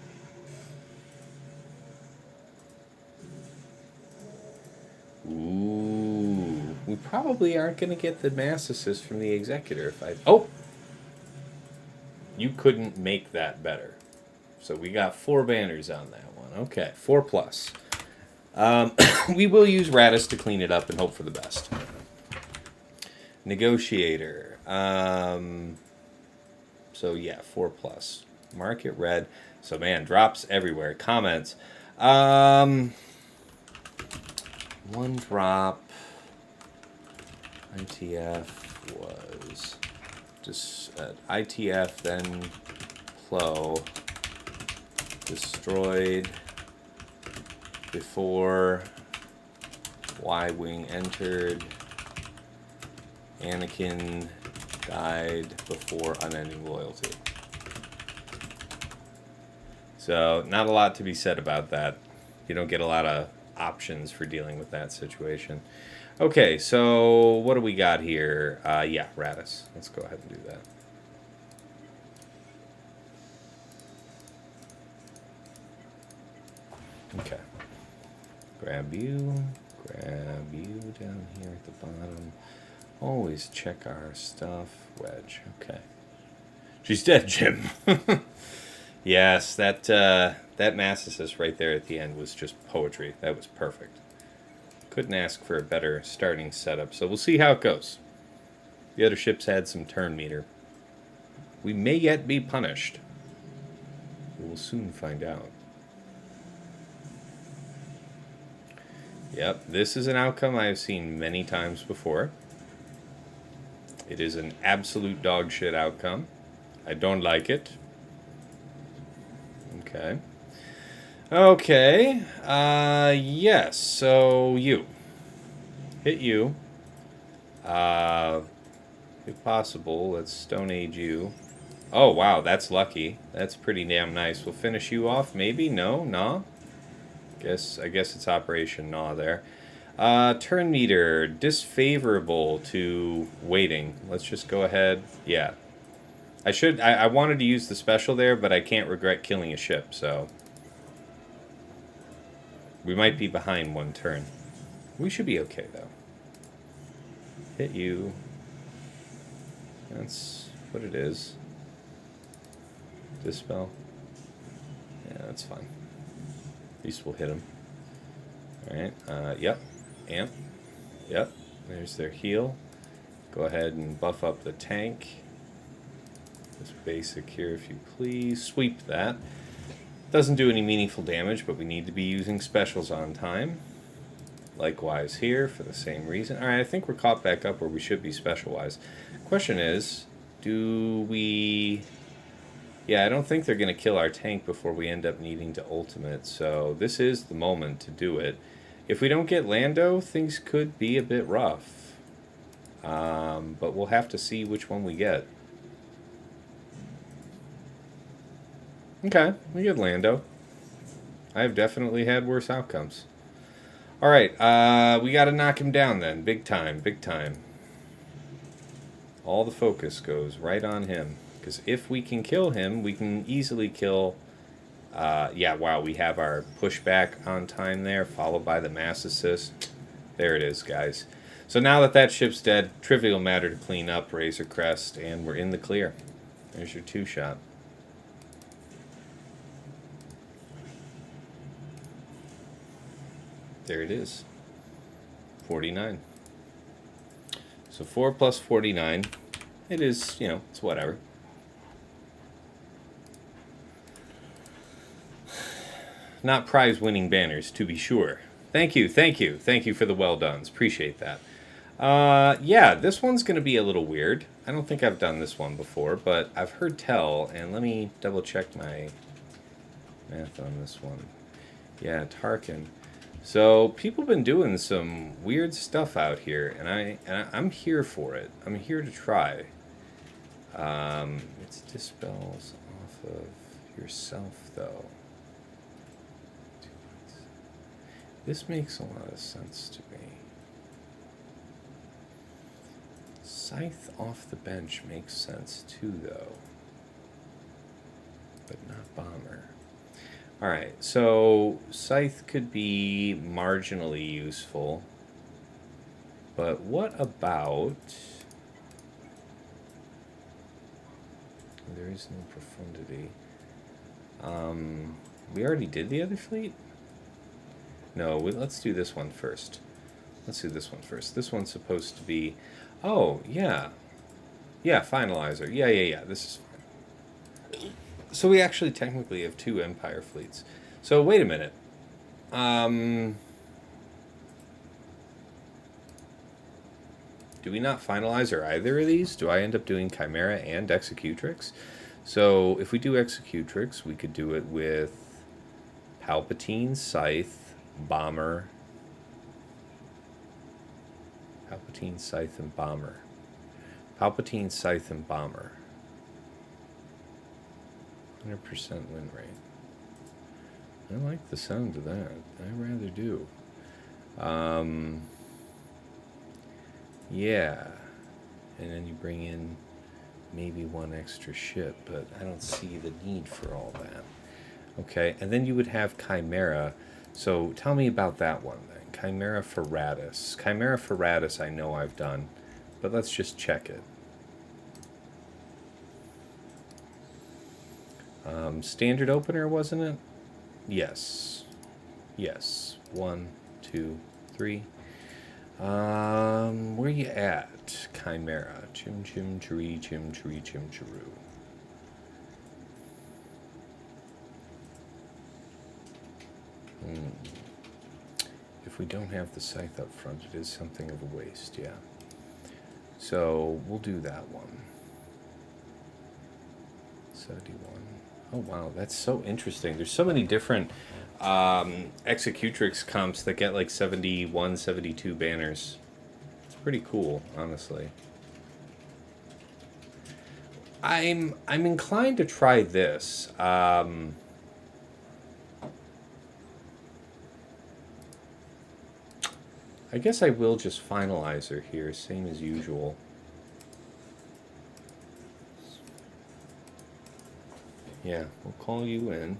Ooh. We probably aren't going to get the mass assist from the Executor if I... Oh! You couldn't make that better. So we got 4 banners on that one. Okay, 4+. We will use Raddus to clean it up and hope for the best. Negotiator. So yeah, 4+. Mark it red. So man, drops everywhere. Comments. 1 drop. ITF was just ITF, then Plo. Destroyed before Y-Wing entered. Anakin died before Unending Loyalty. So, not a lot to be said about that. You don't get a lot of options for dealing with that situation. Okay, so what do we got here? Yeah, Raddus. Let's go ahead and do that. Okay. Grab you down here at the bottom. Always check our stuff. Wedge. Okay. She's dead, Jim. Yes, that mass assist right there at the end was just poetry. That was perfect. Couldn't ask for a better starting setup, so we'll see how it goes. The other ships had some turn meter. We may yet be punished. We'll soon find out. Yep, this is an outcome I have seen many times before. It is an absolute dog shit outcome. I don't like it. Okay. Okay. Yes, so you. Hit you. If possible, let's Stone Age you. Oh, wow, that's lucky. That's pretty damn nice. We'll finish you off, maybe? No? Nah? I guess it's Operation Gnaw there. Turn meter, disfavorable to waiting. Let's just go ahead. Yeah. I wanted to use the special there, but I can't regret killing a ship, so. We might be behind 1 turn. We should be okay, though. Hit you. That's what it is. Dispel. Yeah, that's fine. At least we'll hit him. Alright, yep. Amp. Yep. There's their heal. Go ahead and buff up the tank. Just basic here, if you please. Sweep that. Doesn't do any meaningful damage, but we need to be using specials on time. Likewise here, for the same reason. Alright, I think we're caught back up where we should be special-wise. Question is, do we... Yeah, I don't think they're going to kill our tank before we end up needing to ultimate, so this is the moment to do it. If we don't get Lando, things could be a bit rough. But we'll have to see which one we get. Okay, we get Lando. I have definitely had worse outcomes. Alright, we gotta knock him down then. Big time, big time. All the focus goes right on him. Because if we can kill him, we can easily kill... yeah, wow, we have our pushback on time there, followed by the mass assist. There it is, guys. So now that that ship's dead, trivial matter to clean up, Razor Crest, and we're in the clear. There's your 2-shot. There it is. 49. So 4 plus 49. It is, you know, it's whatever. Not prize-winning banners, to be sure. Thank you, thank you. Thank you for the well-dones. Appreciate that. Yeah, this one's going to be a little weird. I don't think I've done this one before, but I've heard tell, and let me double-check my math on this one. Yeah, Tarkin. So, people have been doing some weird stuff out here, and I'm here for it. I'm here to try. It dispels off of yourself, though. This makes a lot of sense to me. Scythe off the bench makes sense too, though. But not Bomber. Alright, so Scythe could be marginally useful. But what about... There is no profundity. We already did the other fleet? No, let's do this one first. Let's do this one first. This one's supposed to be... Oh, yeah. Yeah, Finalizer. Yeah. This is fine. So we actually technically have 2 Empire fleets. So wait a minute. Do we not Finalizer either of these? Do I end up doing Chimera and Executrix? So if we do Executrix, we could do it with Palpatine, Scythe, Bomber. Palpatine, Scythe, and Bomber. Palpatine, Scythe, and Bomber. 100% win rate. I like the sound of that. I rather do. Yeah. And then you bring in maybe 1 extra ship, but I don't see the need for all that. Okay, and then you would have Chimera. So tell me about that one then. Chimera for Raddus. Chimera for Raddus I know I've done, but let's just check it. Standard opener, wasn't it? Yes. Yes. 1, 2, 3. Where you at? Chimera. Chim chim chiree chim chiree chim chiroo. If we don't have the scythe up front, it is something of a waste, yeah. So we'll do that one. 71. Oh wow, that's so interesting. There's so many different Executrix comps that get like 71, 72 banners. It's pretty cool, honestly. I'm inclined to try this. I guess I will just Finalizer here, same as usual. Yeah, we'll call you in.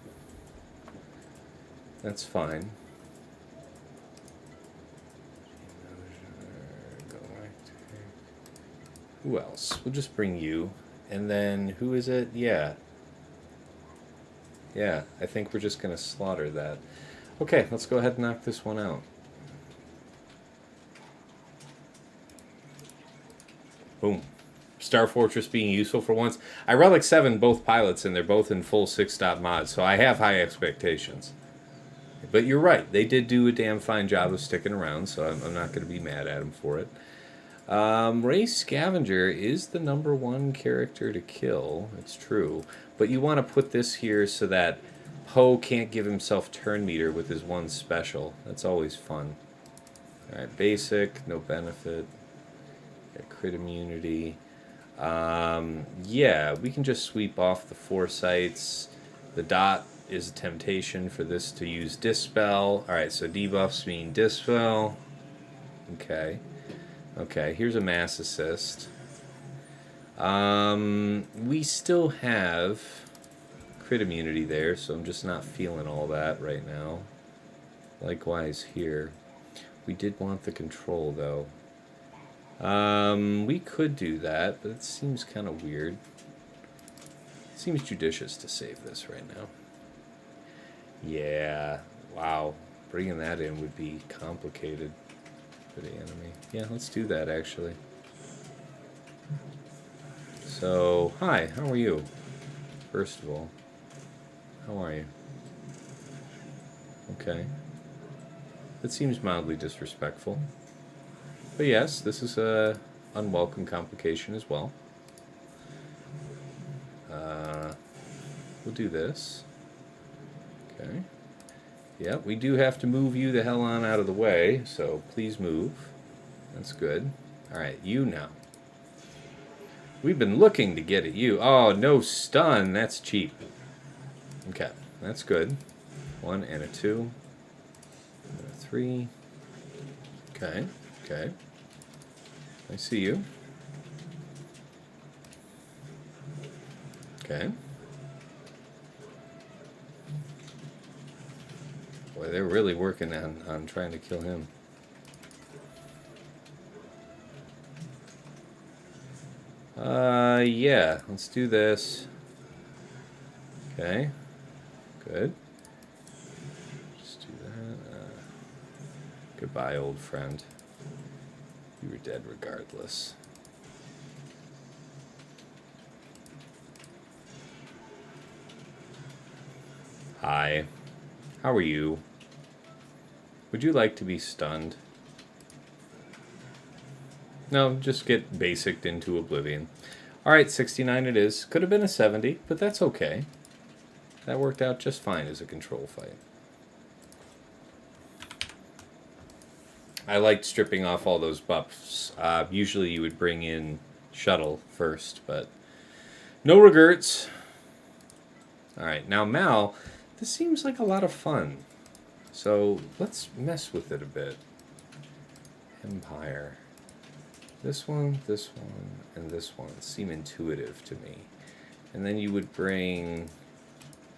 That's fine. Who else? We'll just bring you. And then, who is it? Yeah. Yeah, I think we're just going to slaughter that. Okay, let's go ahead and knock this one out. Boom. Star Fortress being useful for once. I Relic 7 both pilots, and they're both in full 6-stop mods, so I have high expectations. But you're right, they did do a damn fine job of sticking around, so I'm not going to be mad at them for it. Rey Scavenger is the #1 character to kill, it's true. But you want to put this here so that Poe can't give himself turn meter with his one special. That's always fun. Alright, basic, no benefit. Got crit immunity. Yeah, we can just sweep off the foresights. The dot is a temptation for this to use Dispel. Alright, so debuffs mean Dispel. Okay. Okay, here's a mass assist. We still have crit immunity there, so I'm just not feeling all that right now. Likewise here. We did want the control, though. We could do that, but it seems kind of weird. Seems judicious to save this right now. Yeah, wow. Bringing that in would be complicated for the enemy. Yeah, let's do that, actually. So, hi, how are you? First of all, how are you? Okay. That seems mildly disrespectful. But yes, this is a unwelcome complication as well. We'll do this. Okay. Yeah, we do have to move you the hell on out of the way, so please move. That's good. Alright, you now. We've been looking to get at you. Oh, no stun. That's cheap. Okay, that's good. 1 and a 2. And a 3. Okay, okay. I see you. Okay. Boy, they're really working on trying to kill him. Yeah, let's do this. Okay. Good. Just do that. Goodbye, old friend. You were dead regardless. Hi. How are you? Would you like to be stunned? No, just get basicked into oblivion. Alright, 69 it is. Could have been a 70, but that's okay. That worked out just fine as a control fight. I liked stripping off all those buffs. Usually you would bring in Shuttle first, but no regrets. Alright, now Mal, this seems like a lot of fun. So let's mess with it a bit. Empire. This one, and this one seem intuitive to me. And then you would bring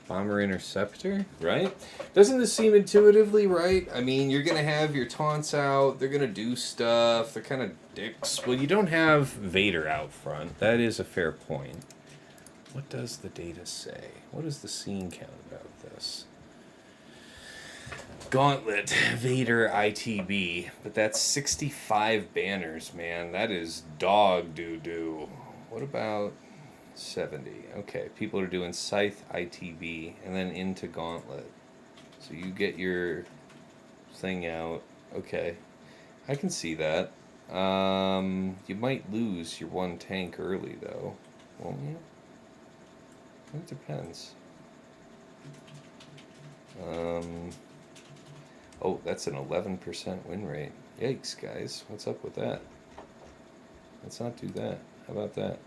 Bomber Interceptor, right? Doesn't this seem intuitively right? I mean, you're going to have your taunts out. They're going to do stuff. They're kind of dicks. Well, you don't have Vader out front. That is a fair point. What does the data say? What is the scene count about this? Gauntlet, Vader, ITB. But that's 65 banners, man. That is dog doo-doo. What about 70? Okay, people are doing Scythe, ITB, and then into Gauntlet. So you get your thing out. Okay, I can see that. You might lose your one tank early, though. Won't you? It depends. Oh, that's an 11% win rate. Yikes, guys. What's up with that? Let's not do that. How about that?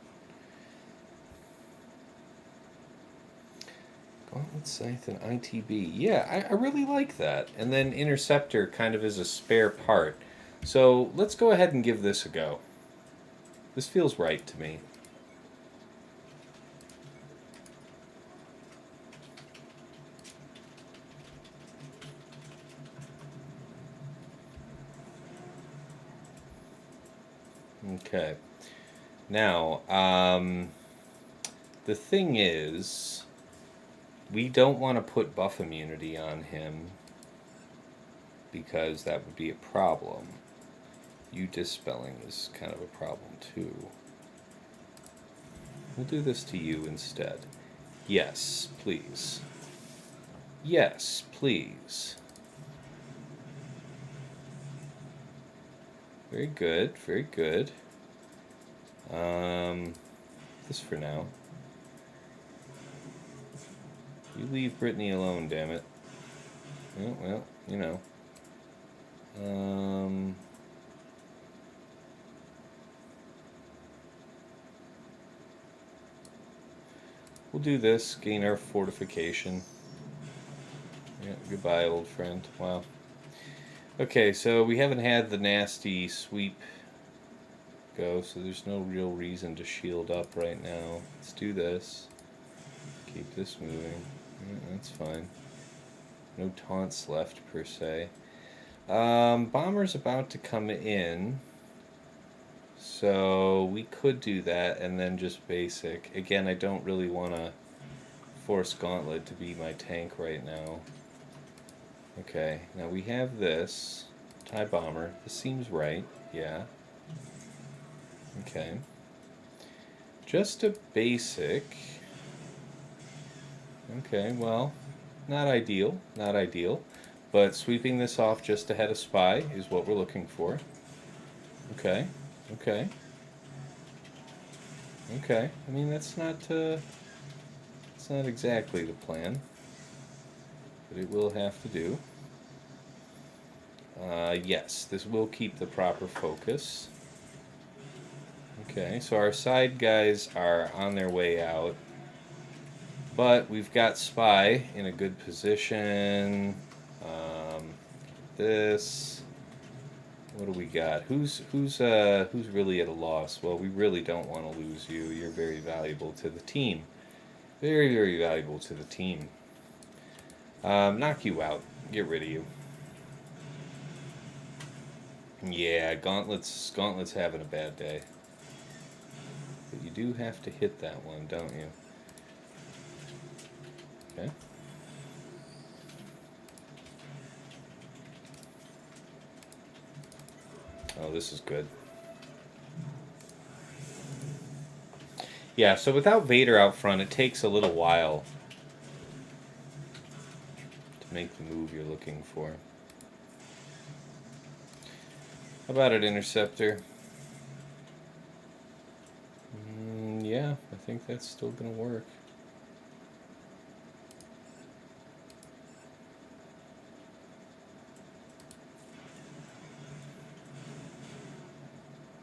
Gauntlet, Scythe, and ITB. Yeah, I really like that. And then Interceptor kind of is a spare part. So let's go ahead and give this a go. This feels right to me. Okay. Now, the thing is, we don't want to put buff immunity on him because that would be a problem. You dispelling is kind of a problem too. We'll do this to you instead. Yes, please. Yes, please. Very good, very good. This for now. You leave Brittany alone, damn it. Well, you know. We'll do this, gain our fortification. Yeah, goodbye, old friend. Wow. Okay, so we haven't had the nasty sweep go, so there's no real reason to shield up right now. Let's do this. Keep this moving. Yeah, that's fine. No taunts left, per se. Bomber's about to come in. So we could do that and then just basic. Again, I don't really want to force Gauntlet to be my tank right now. Okay, now we have this. TIE Bomber. This seems right. Yeah. Okay. Just a basic. Okay, well, not ideal. Not ideal. But sweeping this off just ahead of Spy is what we're looking for. Okay. Okay. Okay. I mean, that's not exactly the plan. But it will have to do. Yes, this will keep the proper focus. Okay, so our side guys are on their way out. But we've got Spy in a good position. This. What do we got? Who's really at a loss? Well, we really don't want to lose you. You're very valuable to the team. Very, very valuable to the team. Knock you out. Get rid of you. Yeah, Gauntlet's having a bad day. But you do have to hit that one, don't you? Okay. Oh, this is good. Yeah, so without Vader out front, it takes a little while to make the move you're looking for. How about it, Interceptor? Yeah, I think that's still going to work.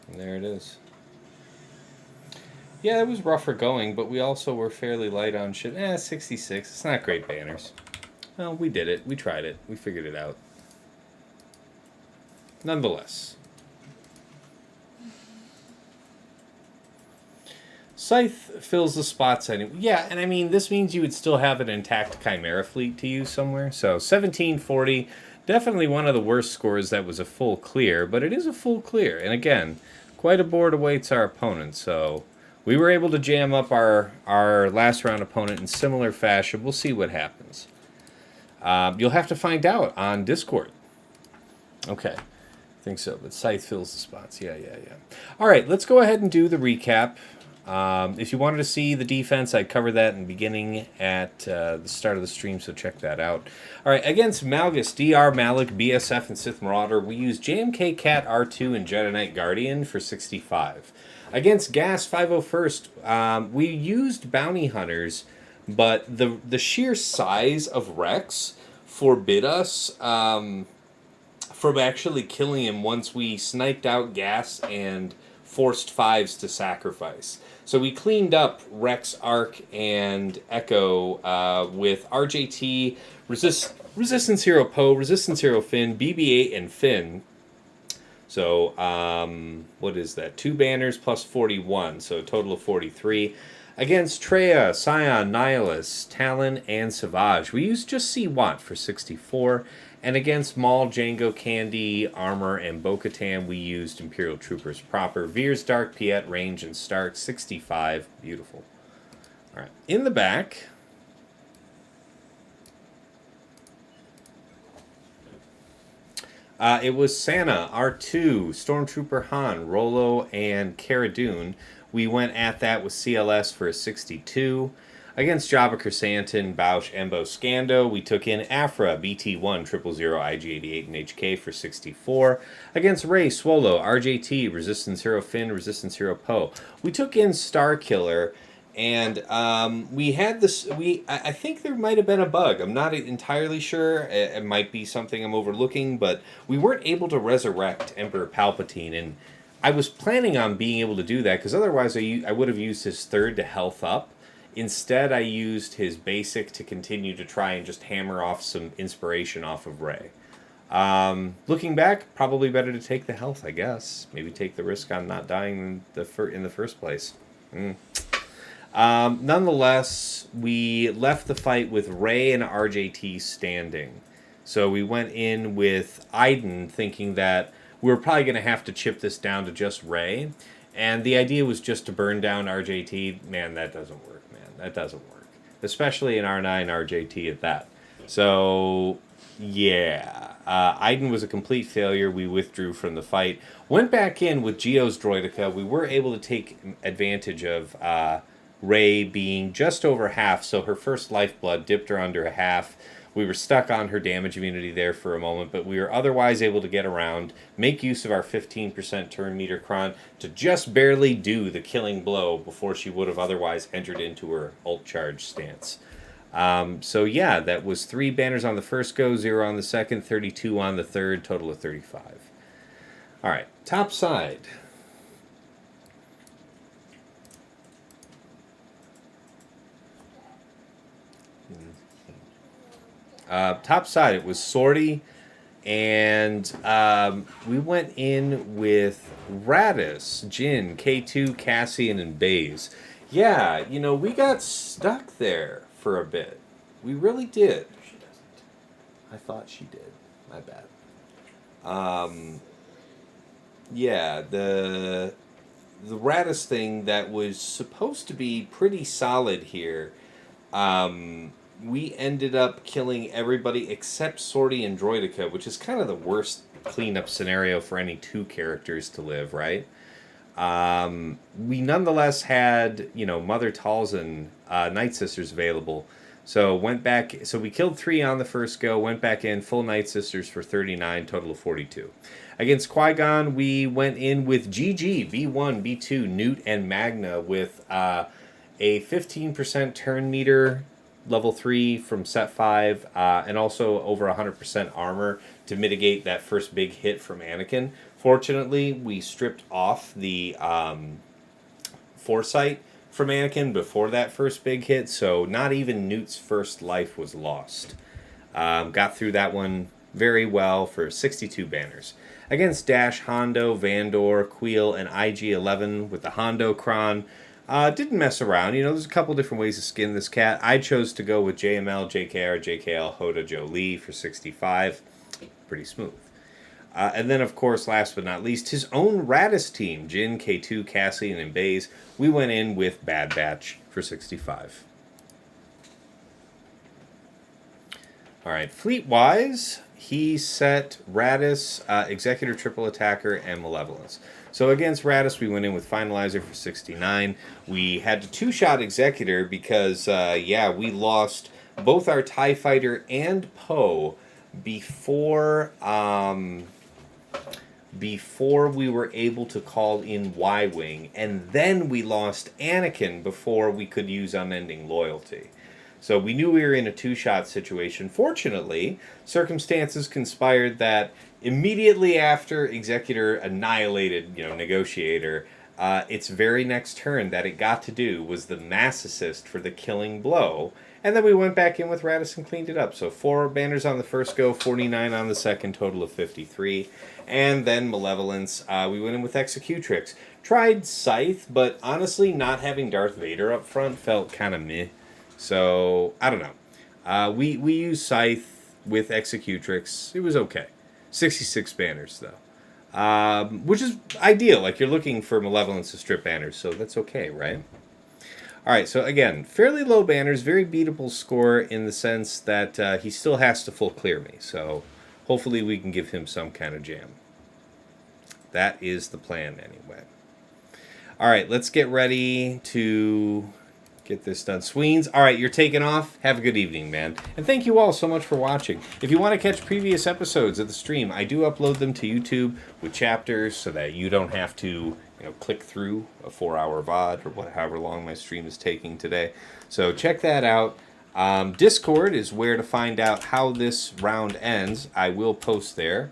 And there it is. Yeah, it was rougher going, but we also were fairly light on shit. 66. It's not great banners. Well, we did it. We tried it. We figured it out. Nonetheless. Scythe fills the spots anyway. Yeah, and I mean, this means you would still have an intact Chimera fleet to use somewhere. So 1740, definitely one of the worst scores that was a full clear, but it is a full clear. And again, quite a board awaits our opponent, so we were able to jam up our last round opponent in similar fashion. We'll see what happens. You'll have to find out on Discord. Okay, I think so, but Scythe fills the spots. Yeah. All right, let's go ahead and do the recap. If you wanted to see the defense, I covered that in the beginning at the start of the stream, so check that out. All right, against Malgus, DR, Malik, BSF, and Sith Marauder, we used JMK Cat R2 and Jedi Knight Guardian for 65. Against Gas 501st, we used Bounty Hunters, but the sheer size of Rex forbid us from actually killing him once we sniped out Gas and forced fives to sacrifice. So we cleaned up Rex, Arc, and Echo with RJT, Resistance Hero Poe, Resistance Hero Finn, BB-8, and Finn. So, what is that? 2 banners plus 41, so a total of 43. Against Treya, Scion, Nihilus, Talon, and Savage, we used just C-Watt for 64. And against Maul, Django, Candy, Armor, and Bo-Katan, we used Imperial Troopers proper. Veers, Dark, Piet, Range, and Stark, 65. Beautiful. All right. In the back, It was Santa, R2, Stormtrooper Han, Rolo, and Cara Dune. We went at that with CLS for a 62. Against Jabba, Chrysanthemum, Bausch, Embo, Scando, we took in Aphra, BT1, 000, IG88, and HK for 64. Against Rey, Swolo, RJT, Resistance Hero Finn, Resistance Hero Poe, we took in Starkiller, and we had this. I think there might have been a bug. I'm not entirely sure. It might be something I'm overlooking, but we weren't able to resurrect Emperor Palpatine, and I was planning on being able to do that because otherwise I would have used his third to health up. Instead, I used his basic to continue to try and just hammer off some inspiration off of Rey. Looking back, probably better to take the health, I guess. Maybe take the risk on not dying in the first place. Nonetheless, we left the fight with Rey and RJT standing. So we went in with Iden thinking that we were probably going to have to chip this down to just Rey. And the idea was just to burn down RJT. Man, that doesn't work, man. That doesn't work. Especially in R9 RJT at that. So, yeah. Iden was a complete failure. We withdrew from the fight. Went back in with Geos Droidica. We were able to take advantage of Rey being just over half. So her first lifeblood dipped her under a half. We were stuck on her damage immunity there for a moment, but we were otherwise able to get around, make use of our 15% turn meter cron to just barely do the killing blow before she would have otherwise entered into her ult charge stance. So yeah, that was 3 banners on the first go, 0 on the second, 32 on the third, total of 35. All right, top side. Top side, it was Sortie, and we went in with Raddus, Jin, K2, Cassian, and Baze. Yeah, you know, we got stuck there for a bit. We really did. She doesn't. I thought she did. My bad. Yeah, the Raddus thing that was supposed to be pretty solid here. We ended up killing everybody except Sortie and Droidica, which is kind of the worst cleanup scenario for any 2 characters to live, right? We nonetheless had, you know, Mother Talzin, Night Sisters available. So went back. So we killed 3 on the first go. Went back in full Night Sisters for 39, total of 42. Against Qui-Gon, we went in with GG, B1, B2, Nute, and Magna with a 15% turn meter. Level 3 from set 5, and also over 100% armor to mitigate that first big hit from Anakin. Fortunately, we stripped off the foresight from Anakin before that first big hit, so not even Nute's first life was lost. Got through that one very well for 62 banners. Against Dash, Hondo, Vandor, Queel, and IG-11 with the Hondo Cron. Didn't mess around. You know, there's a couple different ways to skin this cat. I chose to go with JML, JKR, JKL, Hoda, Jolie for 65. Pretty smooth. And then, of course, last but not least, his own Raddus team, Jin, K2, Cassian, and Baze. We went in with Bad Batch for 65. All right, fleet-wise, he set Raddus, Executor, Triple Attacker, and Malevolence. So against Raddus, we went in with Finalizer for 69. We had to 2-shot Executor because, we lost both our TIE Fighter and Poe before we were able to call in Y-Wing. And then we lost Anakin before we could use Unending Loyalty. So we knew we were in a 2-shot situation. Fortunately, circumstances conspired that immediately after Executor annihilated, Negotiator, its very next turn that it got to do was the mass assist for the killing blow. And then we went back in with Raddus and cleaned it up. So 4 banners on the first go, 49 on the second, total of 53. And then Malevolence, we went in with Executrix. Tried Scythe, but honestly, not having Darth Vader up front felt kind of meh. So, I don't know. We used Scythe with Executrix. It was okay. 66 banners, though. Which is ideal. Like, you're looking for Malevolence to strip banners, so that's okay, right? Alright, so again, fairly low banners, very beatable score in the sense that he still has to full clear me. So, hopefully we can give him some kind of jam. That is the plan anyway. All right, let's get ready to get this done. Sweens, all right, you're taking off. Have a good evening, man. And thank you all so much for watching. If you want to catch previous episodes of the stream, I do upload them to YouTube with chapters so that you don't have to click through a 4-hour VOD or however long my stream is taking today. So check that out. Discord is where to find out how this round ends. I will post there.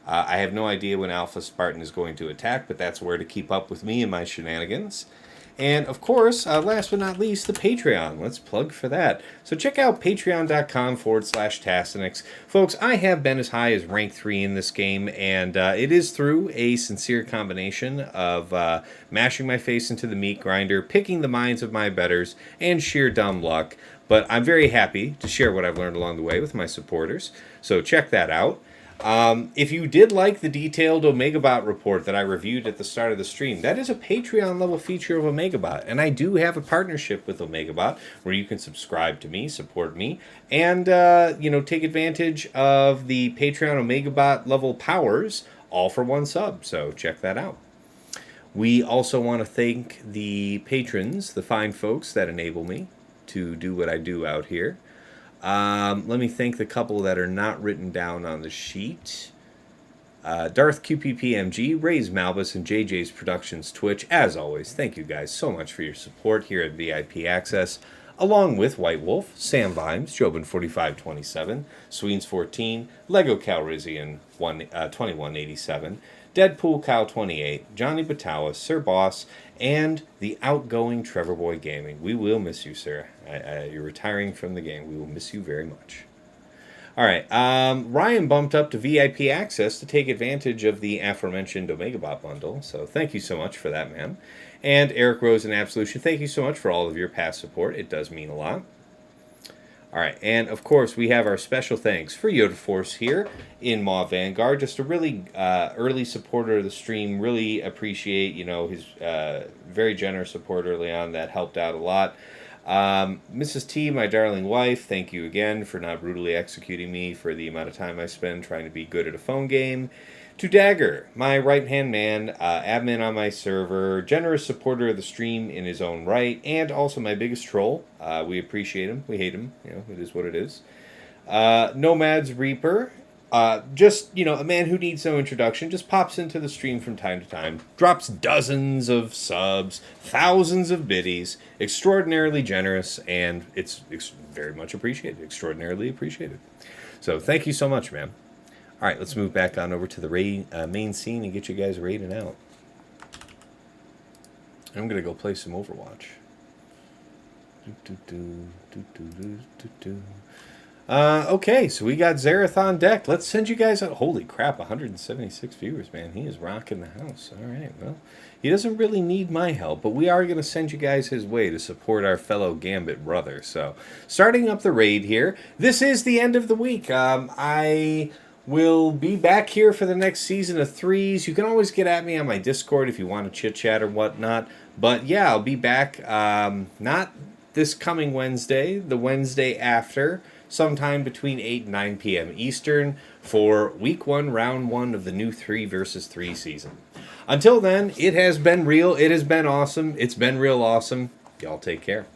I have no idea when Alpha Spartan is going to attack, but that's where to keep up with me and my shenanigans. And, of course, last but not least, the Patreon. Let's plug for that. So check out patreon.com/Tastinix. Folks, I have been as high as rank 3 in this game, and it is through a sincere combination of mashing my face into the meat grinder, picking the minds of my betters, and sheer dumb luck. But I'm very happy to share what I've learned along the way with my supporters. So check that out. If you did like the detailed OmegaBot report that I reviewed at the start of the stream, that is a Patreon level feature of OmegaBot, and I do have a partnership with OmegaBot where you can subscribe to me, support me, and take advantage of the Patreon OmegaBot level powers, all for one sub. So check that out. We also want to thank the patrons, the fine folks that enable me to do what I do out here. Let me thank the couple that are not written down on the sheet. Darth QPPMG, Ray's Malgus, and JJ's Productions Twitch. As always, thank you guys so much for your support here at VIP Access, along with White Wolf, Sam Vimes, Jobin4527, Sweens14, Lego Calrissian 2187, Deadpool Cow 28, Johnny Batawa, Sir Boss, and the outgoing Trevor Boy Gaming. We will miss you, sir. You're retiring from the game. We will miss you very much. All right. Ryan bumped up to VIP Access to take advantage of the aforementioned OmegaBot bundle. So thank you so much for that, man. And Eric Rose and Absolution, thank you so much for all of your past support. It does mean a lot. All right, and of course, we have our special thanks for Yoda Force here in Maw Vanguard. Just a really early supporter of the stream. Really appreciate, his very generous support early on. That helped out a lot. Mrs. T, my darling wife, thank you again for not brutally executing me for the amount of time I spend trying to be good at a phone game. To Dagger, my right-hand man, admin on my server, generous supporter of the stream in his own right, and also my biggest troll. We appreciate him. We hate him. It is what it is. Nomad's Reaper, just, a man who needs no introduction, just pops into the stream from time to time, drops dozens of subs, thousands of biddies, extraordinarily generous, and it's very much appreciated, extraordinarily appreciated. So thank you so much, man. All right, let's move back on over to the main scene and get you guys raiding out. I'm going to go play some Overwatch. Okay, so we got Zareth on deck. Let's send you guys out. Holy crap, 176 viewers, man. He is rocking the house. All right, well, he doesn't really need my help, but we are going to send you guys his way to support our fellow Gambit brother. So, starting up the raid here. This is the end of the week. We'll be back here for the next season of Threes. You can always get at me on my Discord if you want to chit-chat or whatnot. But yeah, I'll be back not this coming Wednesday, the Wednesday after, sometime between 8 and 9 p.m. Eastern for Week 1, Round 1 of the new 3 versus 3 season. Until then, it has been real. It has been awesome. It's been real awesome. Y'all take care.